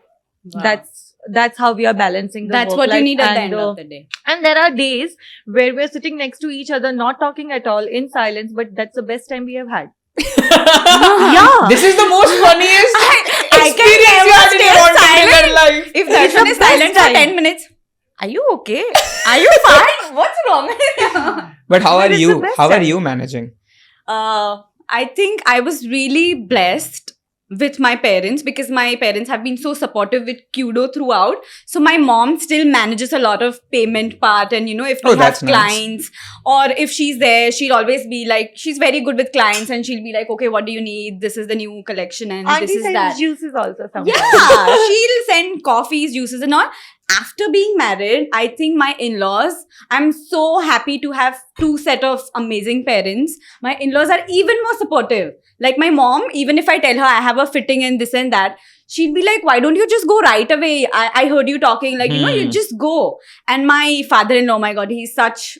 That's how we are balancing the That's work what you life need at the and end of the day. And there are days where we're sitting next to each other, not talking at all, in silence, but that's the best time we have had. Yeah. This is the most funniest I can experience you never had in stay your entrepreneur silent. life. If It's Darshan the is best silent for time. 10 minutes, are you okay? Are you fine? What's wrong with you? But how But are it's you? the best How are time. you managing? I think I was really blessed with my parents because my parents have been so supportive with Kudo throughout. So my mom still manages a lot of payment part, and if we Oh, have that's nice. clients or if she's there, she'll always be like, she's very good with clients and she'll be like, okay, what do you need? This is the new collection and Auntie this is sends that. juices also sometimes. Yeah, she'll send coffees, juices and all. After being married, I think my in-laws, I'm so happy to have two set of amazing parents. My in-laws are even more supportive. Like my mom, even if I tell her I have a fitting and this and that, she'd be like, why don't you just go right away? I heard you talking, like, you just go. And my father-in-law, my God, he's such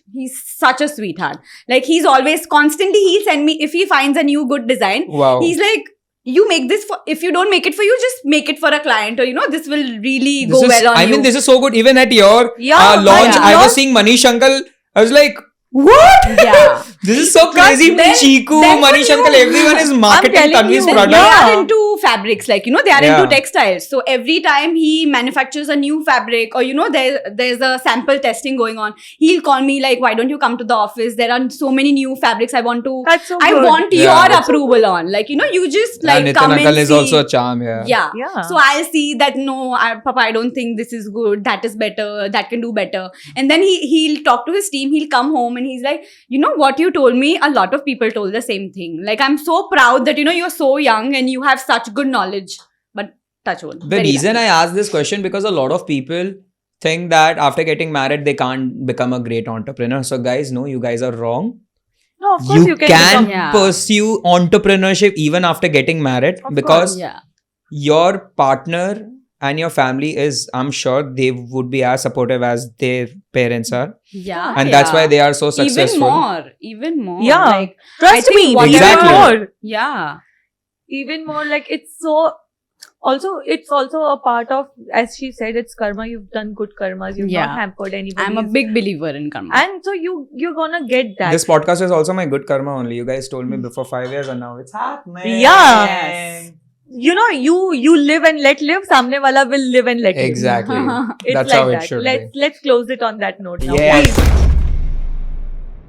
a sweetheart. Like he's always constantly, he'll send me, if he finds a new good design, Wow. he's like, you make this for, if you don't make it for you, just make it for a client, or this will really This go is, well on I you. mean, this is so good. Even at your Yeah, launch, yeah. I was seeing Manish Uncle. I was like, what? Yeah. This is so crazy. then- Chiku, then Manish for you. Uncle, everyone is marketing telling Tanvi's you, product. They Yeah. are into fabrics, like, they are Yeah. into textiles. So every time he manufactures a new fabric or, there's a sample testing going on, he'll call me like, why don't you come to the office? There are so many new fabrics I want to, That's so I good. want Yeah, your that's so approval on. Like, you just like And come Nitin and Uncle is see. also a charm, yeah. Yeah. Yeah. So I'll see that, no, Papa, I don't think this is good. That is better. That can do better. And then he'll talk to his team. He'll come home and he's like, what you told me, a lot of people told the same thing. Like, I'm so proud that, you're so young and you have such good knowledge. But touch wood. The Very reason lucky. I ask this question because a lot of people think that after getting married, they can't become a great entrepreneur. So guys, no, you guys are wrong. No, of course you you can. can Yeah. pursue entrepreneurship even after getting married, Of because Yeah. your partner and your family is, I'm sure they would be as supportive as their parents are, Yeah. and that's why they are so successful. Even more. Yeah. Like, I Trust think me, whatever- even Exactly. more. yeah. Even more, like it's so. Also, it's also a part of, as she said, it's karma. You've done good karmas. You've Yeah. not hampered anybody. I'm a big believer in karma. And so you're gonna get that. This podcast is also my good karma only. You guys told me before 5 years, and now it's happening. Yeah. Yes. You know, you live and let live. Samne wala will live and let live. Exactly. It's That's like how it that. should Let's close it on that note now. Yes. Please.